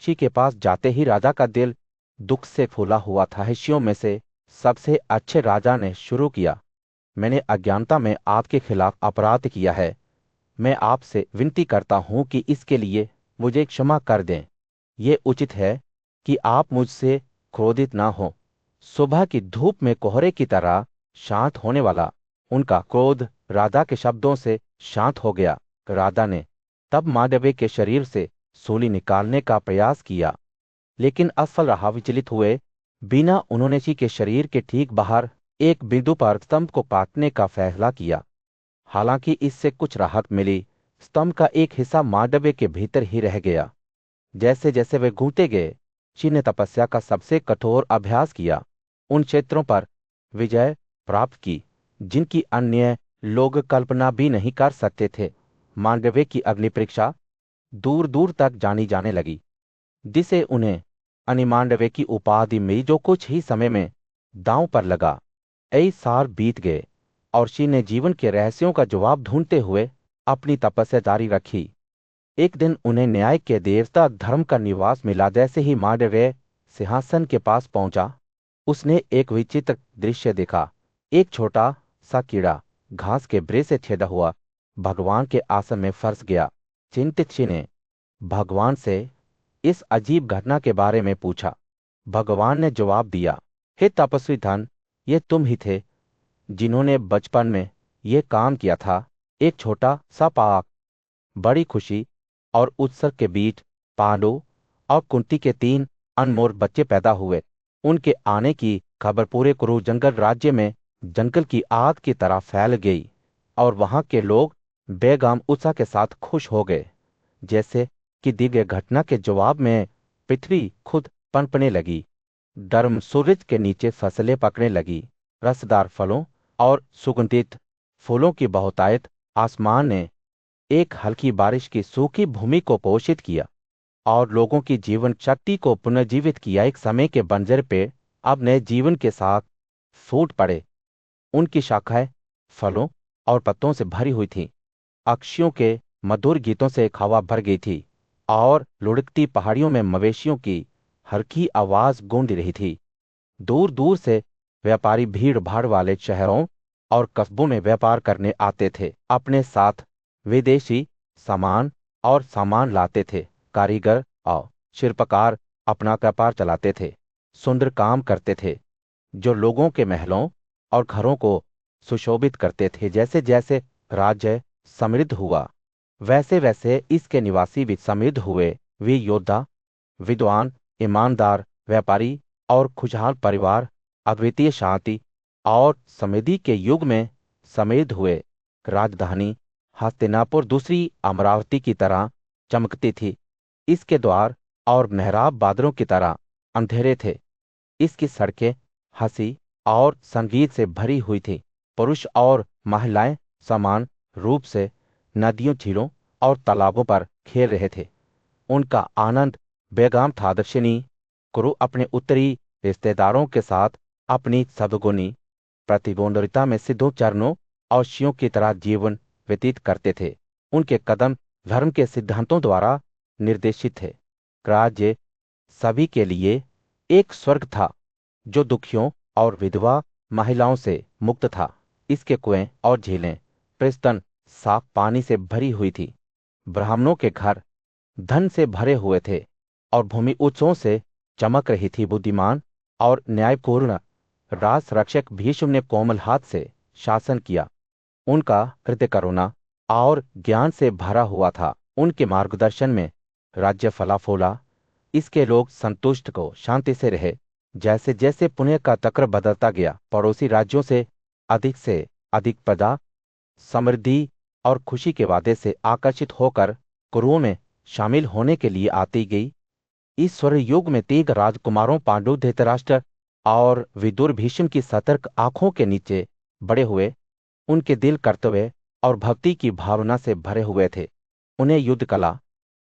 शी के पास जाते ही राजा का दिल दुख से फूला हुआ था। ऋषियों में से सबसे अच्छे राजा ने शुरू किया, मैंने अज्ञानता में आपके खिलाफ अपराध किया है। मैं आपसे विनती करता हूं कि इसके लिए मुझे क्षमा कर दें। ये उचित है कि आप मुझसे क्रोधित ना हो। सुबह की धूप में कोहरे की तरह शांत होने वाला उनका क्रोध राधा के शब्दों से शांत हो गया। राधा ने तब मांडव्य के शरीर से सूली निकालने का प्रयास किया, लेकिन असफल रहा। विचलित हुए बिना उन्होंने जी के शरीर के ठीक बाहर एक बिंदु पर स्तंभ को काटने का फैसला किया। हालांकि इससे कुछ राहत मिली। स्तंभ का एक हिस्सा मांडव्य के भीतर ही रह गया। जैसे जैसे वे घूमते गए, शी ने तपस्या का सबसे कठोर अभ्यास किया, उन क्षेत्रों पर विजय प्राप्त की जिनकी अन्य लोग कल्पना भी नहीं कर सकते थे। मांडव्य की अग्नि परीक्षा दूर दूर तक जानी जाने लगी, जिसे उन्हें अनिमांडव्य की उपाधि मिली, जो कुछ ही समय में दांव पर लगा। कई साल बीत गए और शी ने जीवन के रहस्यों का जवाब ढूंढते हुए अपनी तपस्या जारी रखी। एक दिन उन्हें न्याय के देवता धर्म का निवास मिला। जैसे ही मांडव्य सिंहासन के पास पहुंचा, उसने एक विचित्र दृश्य देखा। एक छोटा सा कीड़ा घास के ब्रे से छेदा हुआ भगवान के आसन में फंस गया। चिंतित शी ने भगवान से इस अजीब घटना के बारे में पूछा। भगवान ने जवाब दिया, हे तपस्वी धन, ये तुम ही थे जिन्होंने बचपन में ये काम किया था। एक छोटा सा पाक बड़ी खुशी और उत्सव के बीच पांडु और कुंती के 3 अनमोल बच्चे पैदा हुए। उनके आने की खबर पूरे कुरु जंगल राज्य में जंगल की आग की तरह फैल गई और वहां के लोग बेगाम उत्साह के साथ खुश हो गए। जैसे कि दी गई घटना के जवाब में पृथ्वी खुद पनपने लगी। गर्म सूरज के नीचे फसलें पकने लगी। रसदार फलों और सुगंधित फूलों की बहुतायत आसमान ने एक हल्की बारिश की सूखी भूमि को पोषित किया और लोगों की जीवन शक्ति को पुनर्जीवित किया। एक समय के बंजर पेड़ अब नए जीवन के साथ फूट पड़े। उनकी शाखाएं फलों और पत्तों से भरी हुई थीं। पक्षियों के मधुर गीतों से हवा भर गई थी और लुढ़कती पहाड़ियों में मवेशियों की हल्की आवाज गूंज रही थी। दूर दूर से व्यापारी भीड़ भाड़ वाले शहरों और कस्बों में व्यापार करने आते थे। अपने साथ विदेशी सामान लाते थे। कारीगर और शिल्पकार अपना व्यापार चलाते थे, सुंदर काम करते थे जो लोगों के महलों और घरों को सुशोभित करते थे। जैसे जैसे राज्य समृद्ध हुआ, वैसे वैसे इसके निवासी भी समृद्ध हुए। वे योद्धा, विद्वान, ईमानदार व्यापारी और खुशहाल परिवार अद्वितीय शांति और समृद्धि के युग में समृद्ध हुए। राजधानी हस्तिनापुर दूसरी अमरावती की तरह चमकती थी। इसके द्वार और मेहराब बादलों की तरह अंधेरे थे। इसकी सड़कें हंसी और संगीत से भरी हुई थी। पुरुष और महिलाएं समान रूप से नदियों, झीलों और तालाबों पर खेल रहे थे। उनका आनंद बेगाम था। दक्षिणी कुरु अपने उत्तरी रिश्तेदारों के साथ अपनी सद्गुणी प्रतिद्वंद्विता में सिद्धों, चरणों और शियों की तरह जीवन व्यतीत करते थे। उनके कदम धर्म के सिद्धांतों द्वारा निर्देशित थे। राज्य सभी के लिए एक स्वर्ग था जो दुखियों और विधवा महिलाओं से मुक्त था। इसके कुएं और झीलें प्रस्तन साफ पानी से भरी हुई थी। ब्राह्मणों के घर धन से भरे हुए थे और भूमि उत्सवों से चमक रही थी। बुद्धिमान और न्यायपूर्ण राज रक्षक भीष्म ने कोमल हाथ से शासन किया। उनका हृदय करुणा और ज्ञान से भरा हुआ था। उनके मार्गदर्शन में राज्य फला फूला। इसके लोग संतुष्ट को शांति से रहे। जैसे जैसे पुण्य का चक्र बदलता गया, पड़ोसी राज्यों से अधिक प्रजा, समृद्धि और खुशी के वादे से आकर्षित होकर कुरुओं में शामिल होने के लिए आती गई। इस स्वर्ग युग में 3 राजकुमारों पांडु, धृतराष्ट्र और विदुर भीष्म की सतर्क आंखों के नीचे बड़े हुए। उनके दिल कर्तव्य और भक्ति की भावना से भरे हुए थे। उन्हें युद्ध कला,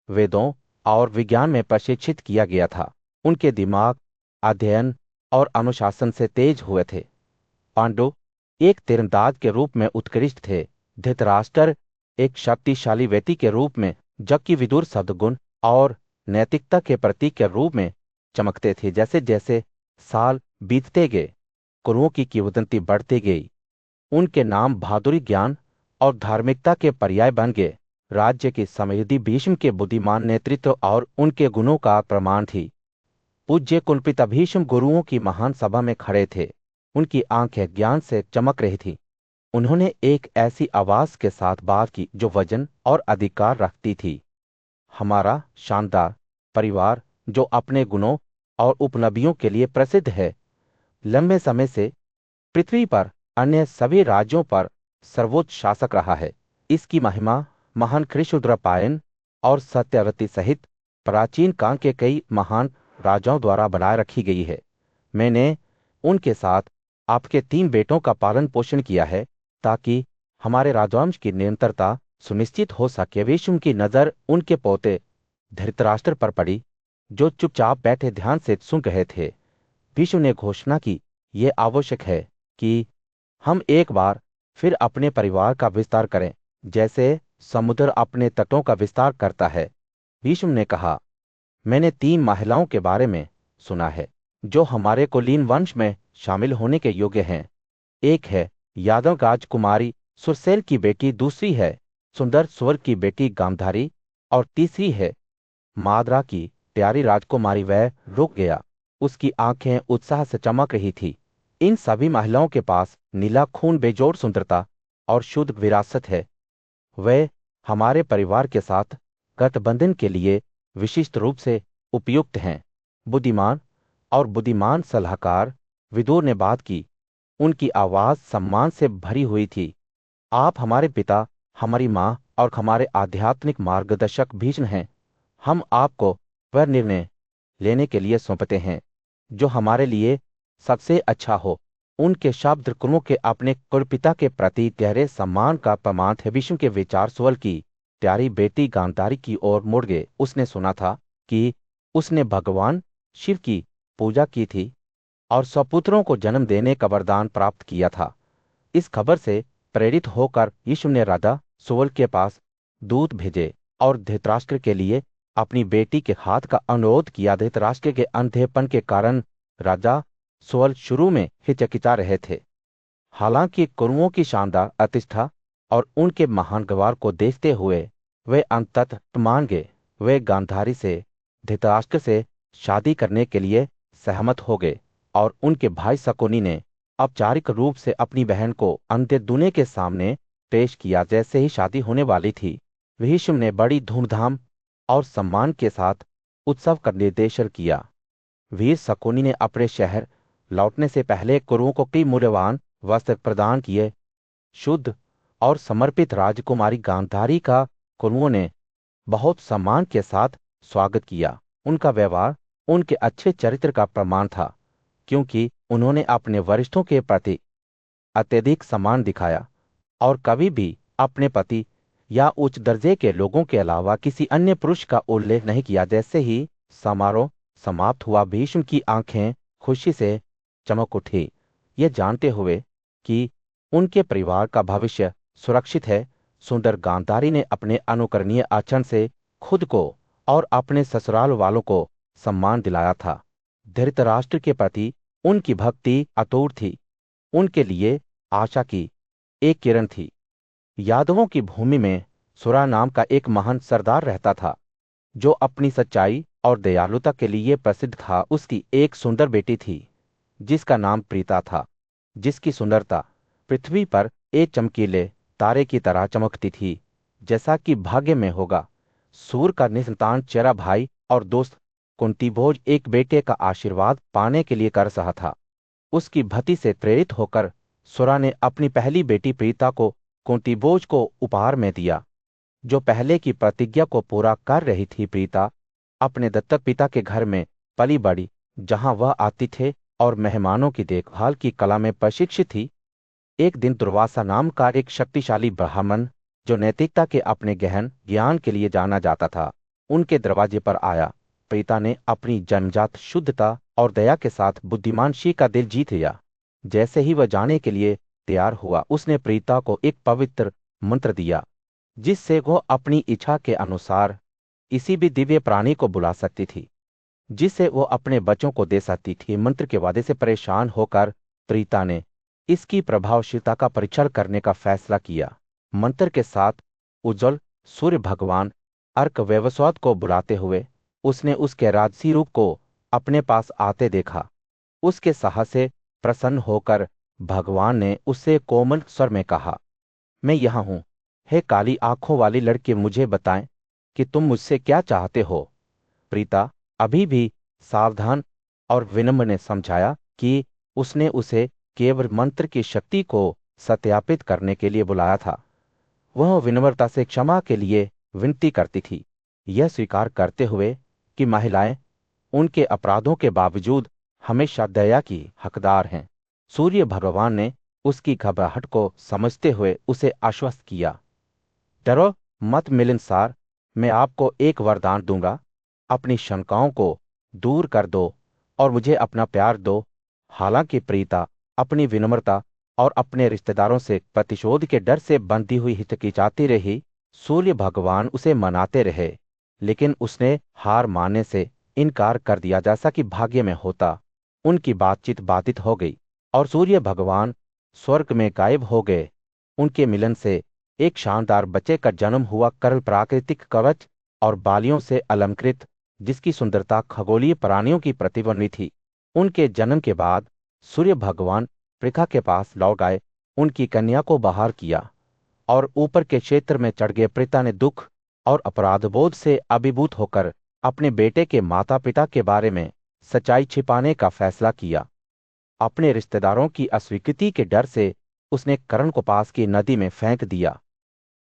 वेदों और विज्ञान में प्रशिक्षित किया गया था। उनके दिमाग अध्ययन और अनुशासन से तेज हुए थे। पांडु एक तीरंदाज के रूप में उत्कृष्ट थे। धृतराष्ट्र एक शक्तिशाली व्यक्ति के रूप में, जबकि विदुर सद्गुण और नैतिकता के प्रतीक के रूप में चमकते थे। जैसे जैसे साल बीतते गए, कुरुओं की किंवदंती बढ़ती गई। उनके नाम बहादुरी, ज्ञान और धार्मिकता के पर्याय बन गए। राज्य की समृद्धि भीष्म के बुद्धिमान नेतृत्व और उनके गुणों का प्रमाण थी। पूज्य कुलपिता भीष्म गुरुओं की महान सभा में खड़े थे। उनकी आंखें ज्ञान से चमक रही थी उन्होंने एक ऐसी आवाज के साथ बात की जो वजन और अधिकार रखती थी। हमारा शानदार परिवार, जो अपने गुणों और उपलब्धियों के लिए प्रसिद्ध है, लंबे समय से पृथ्वी पर अन्य सभी राज्यों पर सर्वोच्च शासक रहा है। इसकी महिमा महान कृष्णद्रपायन और सत्यवती सहित प्राचीन काल के कई महान राजाओं द्वारा बनाए रखी गई है। मैंने उनके साथ आपके 3 बेटों का पालन पोषण किया है ताकि हमारे राजवंश की निरंतरता सुनिश्चित हो सके। भीष्म की नजर उनके पोते धृतराष्ट्र पर पड़ी, जो चुपचाप बैठे ध्यान से सुन रहे थे। भीष्म ने घोषणा की, यह आवश्यक है कि हम एक बार फिर अपने परिवार का विस्तार करें, जैसे समुद्र अपने तटों का विस्तार करता है। भीष्म ने कहा, मैंने 3 महिलाओं के बारे में सुना है जो हमारे कुलीन वंश में शामिल होने के योग्य हैं। एक है यादव राजकुमारी सुरसेल की बेटी, दूसरी है सुंदर स्वर की बेटी गांधारी, और तीसरी है मादरा की प्यारी राजकुमारी। वह रुक गया, उसकी आंखें उत्साह से चमक रही थी। इन सभी महिलाओं के पास नीला खून, बेजोड़ सुंदरता और शुद्ध विरासत है। वे हमारे परिवार के साथ गठबंधन के लिए विशिष्ट रूप से उपयुक्त हैं। बुद्धिमान और बुद्धिमान सलाहकार, विदुर ने बात की। उनकी आवाज सम्मान से भरी हुई थी। आप हमारे पिता, हमारी माँ और हमारे आध्यात्मिक मार्गदर्शक भीष्म हैं। हम आपको वह निर्णय लेने के लिए सौंपते हैं जो हमारे लिए सबसे अच्छा हो। उनके शब्द कुलों के अपने कुलपिता के प्रति गहरे सम्मान का प्रमाण थे। विष्णु के विचार सुवल की प्यारी बेटी गांधारी की ओर मुड़ गए। उसने सुना था कि उसने भगवान शिव की पूजा की थी और सपुत्रों को जन्म देने का वरदान प्राप्त किया था। इस खबर से प्रेरित होकर यीशु ने राजा सुवल के पास दूत भेजे और धृतराष्ट्र के लिए अपनी बेटी के हाथ का अनुरोध किया। धृतराष्ट्र के अंधेपन के कारण राजा सुवल शुरू में हिचकिचा रहे थे, हालांकि कुरुओं की शानदार प्रतिष्ठा और उनके महान गवार को देखते हुए वे अंततः मान गए। वे गांधारी से धृतराष्ट्र से शादी करने के लिए सहमत हो गए और उनके भाई शकुनी ने औपचारिक रूप से अपनी बहन को अंत्यदुने के सामने पेश किया। जैसे ही शादी होने वाली थी, भीष्म ने बड़ी धूमधाम और सम्मान के साथ उत्सव का निर्देशन किया। वीर शकुनी ने अपने शहर लौटने से पहले कुरुओं को कई मूल्यवान वस्त्र प्रदान किए। शुद्ध और समर्पित राजकुमारी गांधारी का कुरुओं ने बहुत सम्मान के साथ स्वागत किया। उनका व्यवहार उनके अच्छे चरित्र का प्रमाण था, क्योंकि उन्होंने अपने वरिष्ठों के प्रति अत्यधिक सम्मान दिखाया और कभी भी अपने पति या उच्च दर्जे के लोगों के अलावा किसी अन्य पुरुष का उल्लेख नहीं किया। जैसे ही समारोह समाप्त हुआ, भीष्म की आंखें खुशी से चमक उठी, ये जानते हुए कि उनके परिवार का भविष्य सुरक्षित है। सुंदर गांधारी ने अपने अनुकरणीय आचरण से खुद को और अपने ससुराल वालों को सम्मान दिलाया था। धृतराष्ट्र के प्रति उनकी भक्ति अटूट थी, उनके लिए आशा की एक किरण थी। यादवों की भूमि में सुरा नाम का एक महान सरदार रहता था, जो अपनी सच्चाई और दयालुता के लिए प्रसिद्ध था। उसकी एक सुंदर बेटी थी जिसका नाम प्रीता था, जिसकी सुंदरता पृथ्वी पर एक चमकीले तारे की तरह चमकती थी। जैसा कि भाग्य में होगा, सूर का निसंतान चेरा भाई और दोस्त कुंतीभोज एक बेटे का आशीर्वाद पाने के लिए कर रहा था। उसकी भक्ति से प्रेरित होकर सुरा ने अपनी पहली बेटी प्रीता को कुंतीभोज को उपहार में दिया, जो पहले की प्रतिज्ञा को पूरा कर रही थी। प्रीता अपने दत्तक पिता के घर में पली बड़ी, जहां वह आतिथ्य और मेहमानों की देखभाल की कला में प्रशिक्षित थी। एक दिन दुर्वासा नाम का एक शक्तिशाली ब्राह्मण, जो नैतिकता के अपने गहन ज्ञान के लिए जाना जाता था, उनके दरवाजे पर आया। प्रीता ने अपनी जन्मजात शुद्धता और दया के साथ बुद्धिमान शी का दिल जीत लिया। जैसे ही वह जाने के लिए तैयार हुआ, उसने प्रीता को एक पवित्र मंत्र दिया, जिससे वह अपनी इच्छा के अनुसार किसी भी दिव्य प्राणी को बुला सकती थी, जिसे वो अपने बच्चों को दे सकती थी। मंत्र के वादे से परेशान होकर प्रीता ने इसकी प्रभावशीलता का परीक्षण करने का फैसला किया। मंत्र के साथ उज्जवल सूर्य भगवान अर्क वैवस्वत को बुलाते हुए उसने उसके राजसी रूप को अपने पास आते देखा। उसके साहस से प्रसन्न होकर भगवान ने उससे कोमल स्वर में कहा, मैं यहाँ हूँ। हे काली आंखों वाली लड़के, मुझे बताएं कि तुम मुझसे क्या चाहते हो। प्रीता अभी भी सावधान और विनम्र ने समझाया कि उसने उसे केवल मंत्र की शक्ति को सत्यापित करने के लिए बुलाया था। वह विनम्रता से क्षमा के लिए विनती करती थी, यह स्वीकार करते हुए कि महिलाएं उनके अपराधों के बावजूद हमेशा दया की हकदार हैं। सूर्य भगवान ने उसकी घबराहट को समझते हुए उसे आश्वस्त किया, डरो मत मिलनसार, मैं आपको एक वरदान दूंगा। अपनी शंकाओं को दूर कर दो और मुझे अपना प्यार दो। हालांकि प्रीता अपनी विनम्रता और अपने रिश्तेदारों से प्रतिशोध के डर से बंधी हुई हिचकिचाती रही, सूर्य भगवान उसे मनाते रहे, लेकिन उसने हार मानने से इनकार कर दिया जैसा कि भाग्य में होता। उनकी बातचीत बाधित हो गई और सूर्य भगवान स्वर्ग में गायब हो गए। उनके मिलन से एक शानदार बच्चे का जन्म हुआ, करल प्राकृतिक कवच और बालियों से अलंकृत, जिसकी सुंदरता खगोलीय प्राणियों की प्रतिबिंबी थी। उनके जन्म के बाद सूर्य भगवान पृथा के पास लौट आए, उनकी कन्या को बाहर किया और ऊपर के क्षेत्र में चढ़ गए। पृथा ने दुख और अपराधबोध से अभिभूत होकर अपने बेटे के माता पिता के बारे में सच्चाई छिपाने का फैसला किया। अपने रिश्तेदारों की अस्वीकृति के डर से उसने कर्ण को पास की नदी में फेंक दिया।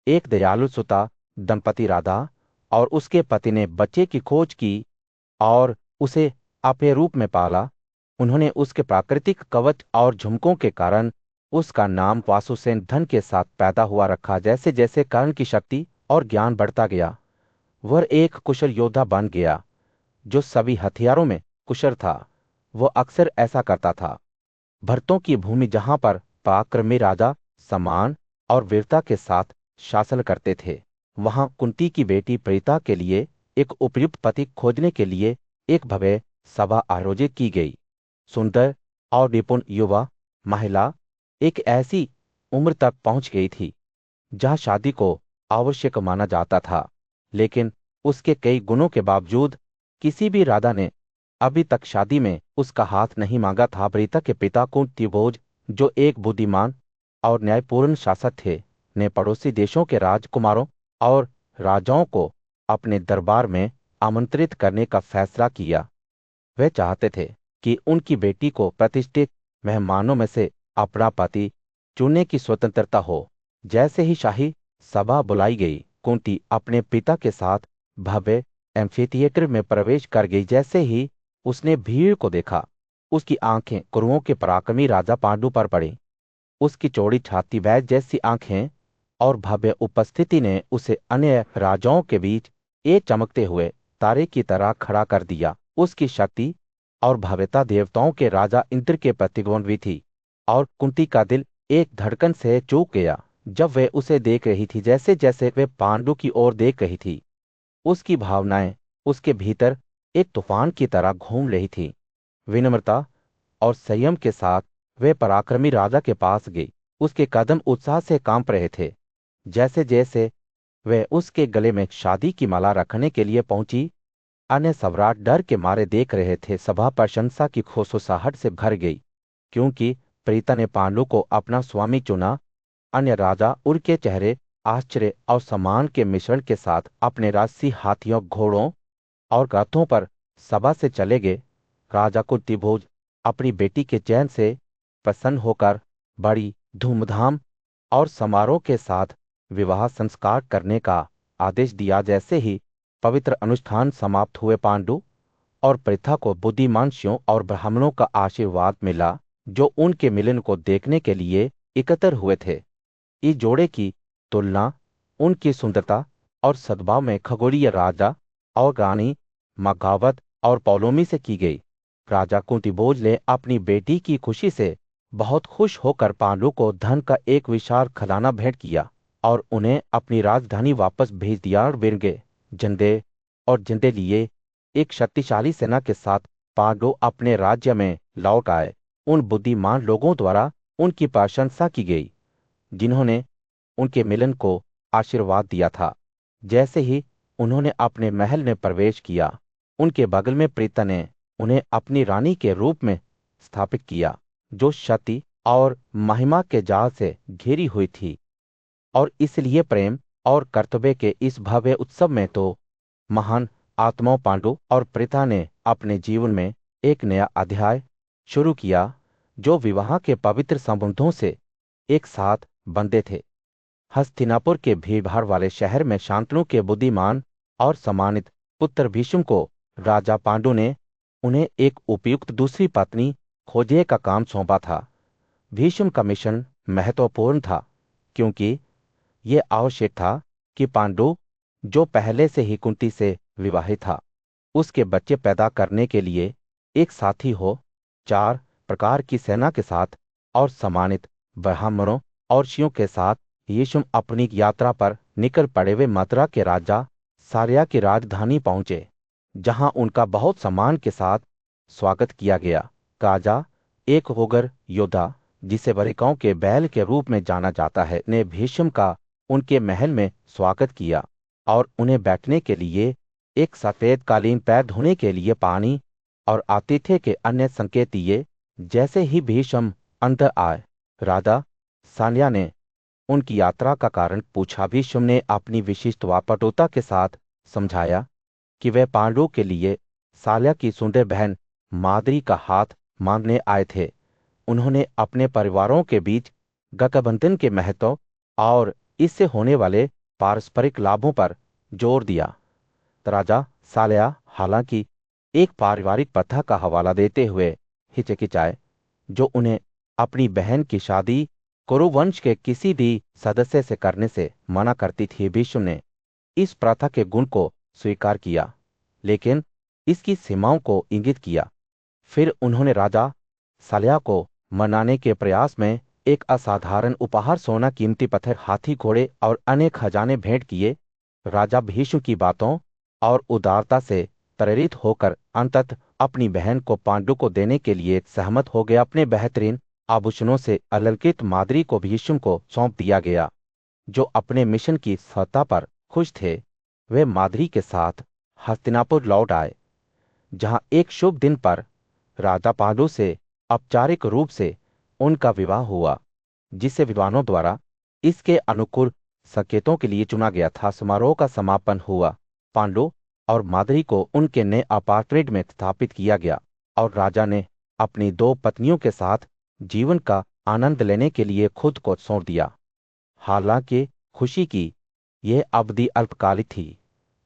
एक दयालु सुता दंपति राधा और उसके पति ने बच्चे की खोज की और उसे अपने रूप में पाला। उन्होंने उसके प्राकृतिक कवच और झुमकों के कारण उसका नाम वासुसेन धन के साथ पैदा हुआ रखा। जैसे जैसे कर्ण की शक्ति और ज्ञान बढ़ता गया, वह एक कुशल योद्धा बन गया जो सभी हथियारों में कुशल था। वह अक्सर ऐसा करता था। भरतों की भूमि जहां पर पराक्रमी राजा सम्मान और वीरता के साथ शासन करते थे, वहां कुंती की बेटी प्रीता के लिए एक उपयुक्त पति खोजने के लिए एक भव्य सभा आयोजित की गई। सुंदर और निपुण युवा महिला एक ऐसी उम्र तक पहुंच गई थी जहां शादी को आवश्यक माना जाता था, लेकिन उसके कई गुणों के बावजूद किसी भी राजा ने अभी तक शादी में उसका हाथ नहीं मांगा था। प्रीता के पिता कुंतीभोज, जो एक बुद्धिमान और न्यायपूर्ण शासक थे, ने पड़ोसी देशों के राजकुमारों और राजाओं को अपने दरबार में आमंत्रित करने का फैसला किया। वे चाहते थे कि उनकी बेटी को प्रतिष्ठित मेहमानों में से अपना पति चुनने की स्वतंत्रता हो। जैसे ही शाही सभा बुलाई गई, कुंती अपने पिता के साथ भव्य एम्फीथिएटर में प्रवेश कर गई। जैसे ही उसने भीड़ को देखा, उसकी आंखें कुरुओं के पराक्रमी राजा पांडु पर पड़ी। उसकी चौड़ी छाती, वैज जैसी आंखें और भव्य उपस्थिति ने उसे अन्य राजाओं के बीच एक चमकते हुए तारे की तरह खड़ा कर दिया। उसकी शक्ति और भव्यता देवताओं के राजा इंद्र के प्रतिद्वंद्वी थी और कुंती का दिल एक धड़कन से चूक गया जब वे उसे देख रही थी। जैसे जैसे वे पांडु की ओर देख रही थी, उसकी भावनाएं उसके भीतर एक तूफान की तरह घूम रही थी। विनम्रता और संयम के साथ वे पराक्रमी राजा के पास गई। उसके कदम उत्साह से कांप रहे थे। जैसे जैसे वे उसके गले में शादी की माला रखने के लिए पहुंची, अन्य सम्राट डर के मारे देख रहे थे। सभा प्रशंसा की खुशखुशाहट से भर गई क्योंकि प्रीता ने पांडु को अपना स्वामी चुना। अन्य राजा उनके चेहरे आश्चर्य और सम्मान के मिश्रण के साथ अपने राजसी हाथियों, घोड़ों और रथों पर सभा से चले गए। राजा कुंतीभोज अपनी बेटी के चयन से प्रसन्न होकर बड़ी धूमधाम और समारोह के साथ विवाह संस्कार करने का आदेश दिया। जैसे ही पवित्र अनुष्ठान समाप्त हुए, पांडु और प्रीता को बुद्धिमानशियों और ब्राह्मणों का आशीर्वाद मिला जो उनके मिलन को देखने के लिए एकत्र हुए थे। इस जोड़े की तुलना उनकी सुंदरता और सद्भाव में खगोलीय राजा और रानी मगावत और पौलोमी से की गई। राजा कुंतीभोज ने अपनी बेटी की खुशी से बहुत खुश होकर पांडु को धन का एक विशाल खजाना भेंट किया और उन्हें अपनी राजधानी वापस भेज दिया। और बिरंगे झंडे लिए एक शक्तिशाली सेना के साथ पांडु अपने राज्य में लौट आए। उन बुद्धिमान लोगों द्वारा उनकी प्रशंसा की गई जिन्होंने उनके मिलन को आशीर्वाद दिया था। जैसे ही उन्होंने अपने महल में प्रवेश किया, उनके बगल में प्रीता ने उन्हें अपनी रानी के रूप में स्थापित किया, जो सती और महिमा के जाल से घिरी हुई थी। और इसलिए प्रेम और कर्तव्य के इस भव्य उत्सव में तो महान आत्माओं पांडु और प्रेता ने अपने जीवन में एक नया अध्याय शुरू किया, जो विवाह के पवित्र संबंधों से एक साथ बंधे थे। हस्तिनापुर के भीड़भाड़ वाले शहर में शांतनु के बुद्धिमान और सम्मानित पुत्र भीष्म को राजा पांडु ने उन्हें एक उपयुक्त दूसरी पत्नी खोजने का काम सौंपा था। भीष्म का मिशन महत्वपूर्ण था, क्योंकि ये आवश्यक था कि पांडु, जो पहले से ही कुंती से विवाहित था, उसके बच्चे पैदा करने के लिए एक साथी हो। 4 प्रकार की सेना के साथ और सम्मानित ब्राह्मणों और ऋषियों के साथ यीशु अपनी यात्रा पर निकल पड़े वे मथुरा के राजा साल्या की राजधानी पहुंचे, जहां उनका बहुत सम्मान के साथ स्वागत किया गया। काजा, एक होगर योद्धा जिसे वरिकाओं के बैल के रूप में जाना जाता है, ने भीष्म का उनके महल में स्वागत किया और उन्हें बैठने के लिए एक सफेद कालीन, पैर धोने के लिए पानी और आतिथ्य के अन्य संकेत दिए। जैसे ही भीष्म अंदर आए, राजा साल्या ने उनकी यात्रा का कारण पूछा। भीष्म ने अपनी विशिष्ट वापटुता के साथ समझाया कि वे पांडु के लिए साल्या की सुंदर बहन माद्री का हाथ मांगने आए थे। उन्होंने अपने परिवारों के बीच गठबंधन के महत्व और इससे होने वाले पारस्परिक लाभों पर जोर दिया। राजा साल्या हालांकि एक पारिवारिक प्रथा का हवाला देते हुए हिचकिचाए, जो उन्हें अपनी बहन की शादी कुरुवंश के किसी भी सदस्य से करने से मना करती थी। भीष्म ने इस प्रथा के गुण को स्वीकार किया, लेकिन इसकी सीमाओं को इंगित किया। फिर उन्होंने राजा साल्या को मनाने के प्रयास में एक असाधारण उपहार, सोना, कीमती पत्थर, हाथी, घोड़े और अनेक खजाने भेंट किए। राजा भीष्म की बातों और उदारता से प्रेरित होकर अंततः अपनी बहन को पांडु को देने के लिए सहमत हो गया। अपने बेहतरीन आभूषणों से अलंकृत माद्री को भीष्म को सौंप दिया गया, जो अपने मिशन की सफलता पर खुश थे। वे माद्री के साथ हस्तिनापुर लौट आए, जहां एक शुभ दिन पर राजा पांडु से औपचारिक रूप से उनका विवाह हुआ, जिसे विद्वानों द्वारा इसके अनुकूल संकेतों के लिए चुना गया था। समारोह का समापन हुआ, पांडु और माद्री को उनके नए अपार्टमेंट में स्थापित किया गया और राजा ने अपनी 2 पत्नियों के साथ जीवन का आनंद लेने के लिए खुद को सौंप दिया। हालांकि खुशी की यह अवधि अल्पकालिक थी,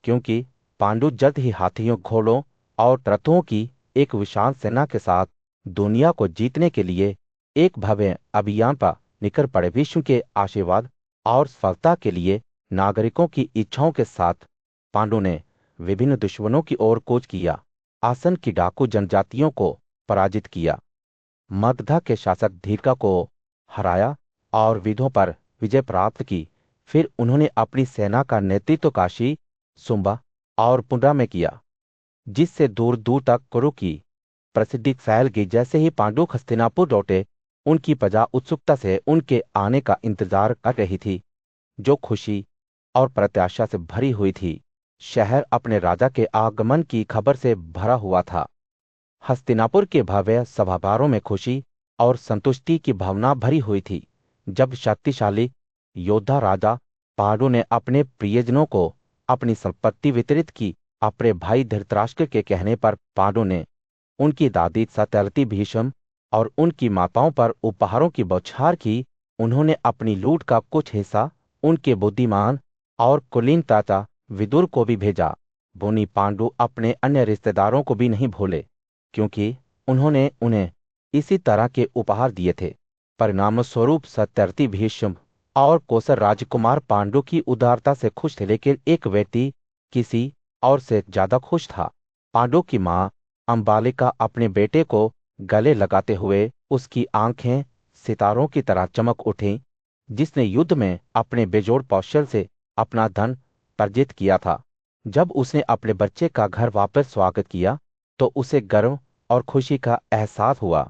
क्योंकि पांडु जल्द ही हाथियों, घोड़ों और रथों की एक विशाल सेना के साथ दुनिया को जीतने के लिए एक भव्य अभियान पर निकल पड़े। विश्व के आशीर्वाद और सफलता के लिए नागरिकों की इच्छाओं के साथ पांडु ने विभिन्न दुश्मनों की ओर कूच किया, आसन की डाकू जनजातियों को पराजित किया, मगधा के शासक धीरका को हराया और विधों पर विजय प्राप्त की। फिर उन्होंने अपनी सेना का नेतृत्व काशी, सुंबा और पुंड्रा में किया, जिससे दूर दूर तक कुरु की प्रसिद्धि फैल गई। जैसे ही पांडु हस्तिनापुर लौटे, उनकी प्रजा उत्सुकता से उनके आने का इंतजार कर रही थी, जो खुशी और प्रत्याशा से भरी हुई थी। शहर अपने राजा के आगमन की खबर से भरा हुआ था। हस्तिनापुर के भव्य सभागारों में खुशी और संतुष्टि की भावना भरी हुई थी। जब शक्तिशाली योद्धा राजा पांडु ने अपने प्रियजनों को अपनी संपत्ति वितरित की, अपने भाई धृतराष्ट्र के कहने पर पांडु ने उनकी दादी सत्यवती, भीष्म और उनकी माताओं पर उपहारों की बौछार की। उन्होंने अपनी लूट का कुछ हिस्सा उनके बुद्धिमान और कुलीन चाचा विदुर को भी भेजा। बोनी पांडु अपने अन्य रिश्तेदारों को भी नहीं भूले, क्योंकि उन्होंने उन्हें इसी तरह के उपहार दिए थे। परिणामस्वरूप सत्यवती, भीष्म और कौशल राजकुमार पांडु की उदारता से खुश थे, लेकिन एक व्यक्ति किसी और से ज्यादा खुश था। पांडु की मां अंबालिका अपने बेटे को गले लगाते हुए उसकी आंखें सितारों की तरह चमक उठीं, जिसने युद्ध में अपने बेजोड़ कौशल से अपना धन अर्जित किया था। जब उसने अपने बच्चे का घर वापस स्वागत किया, तो उसे गर्व और खुशी का एहसास हुआ,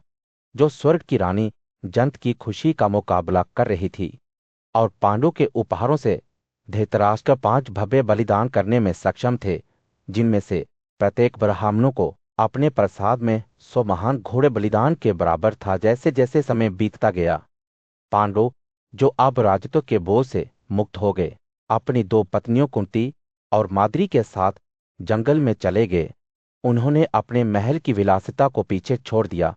जो स्वर्ग की रानी जंत की खुशी का मुकाबला कर रही थी। और पांडु के उपहारों से धृतराष्ट्र 5 भव्य बलिदान करने में सक्षम थे, जिनमें से प्रत्येक ब्राह्मणों को अपने प्रसाद में 100 महान घोड़े बलिदान के बराबर था। जैसे जैसे समय बीतता गया, पांडव, जो अब राजत्व के बोझ से मुक्त हो गए, अपनी 2 पत्नियों कुंती और माद्री के साथ जंगल में चले गए। उन्होंने अपने महल की विलासिता को पीछे छोड़ दिया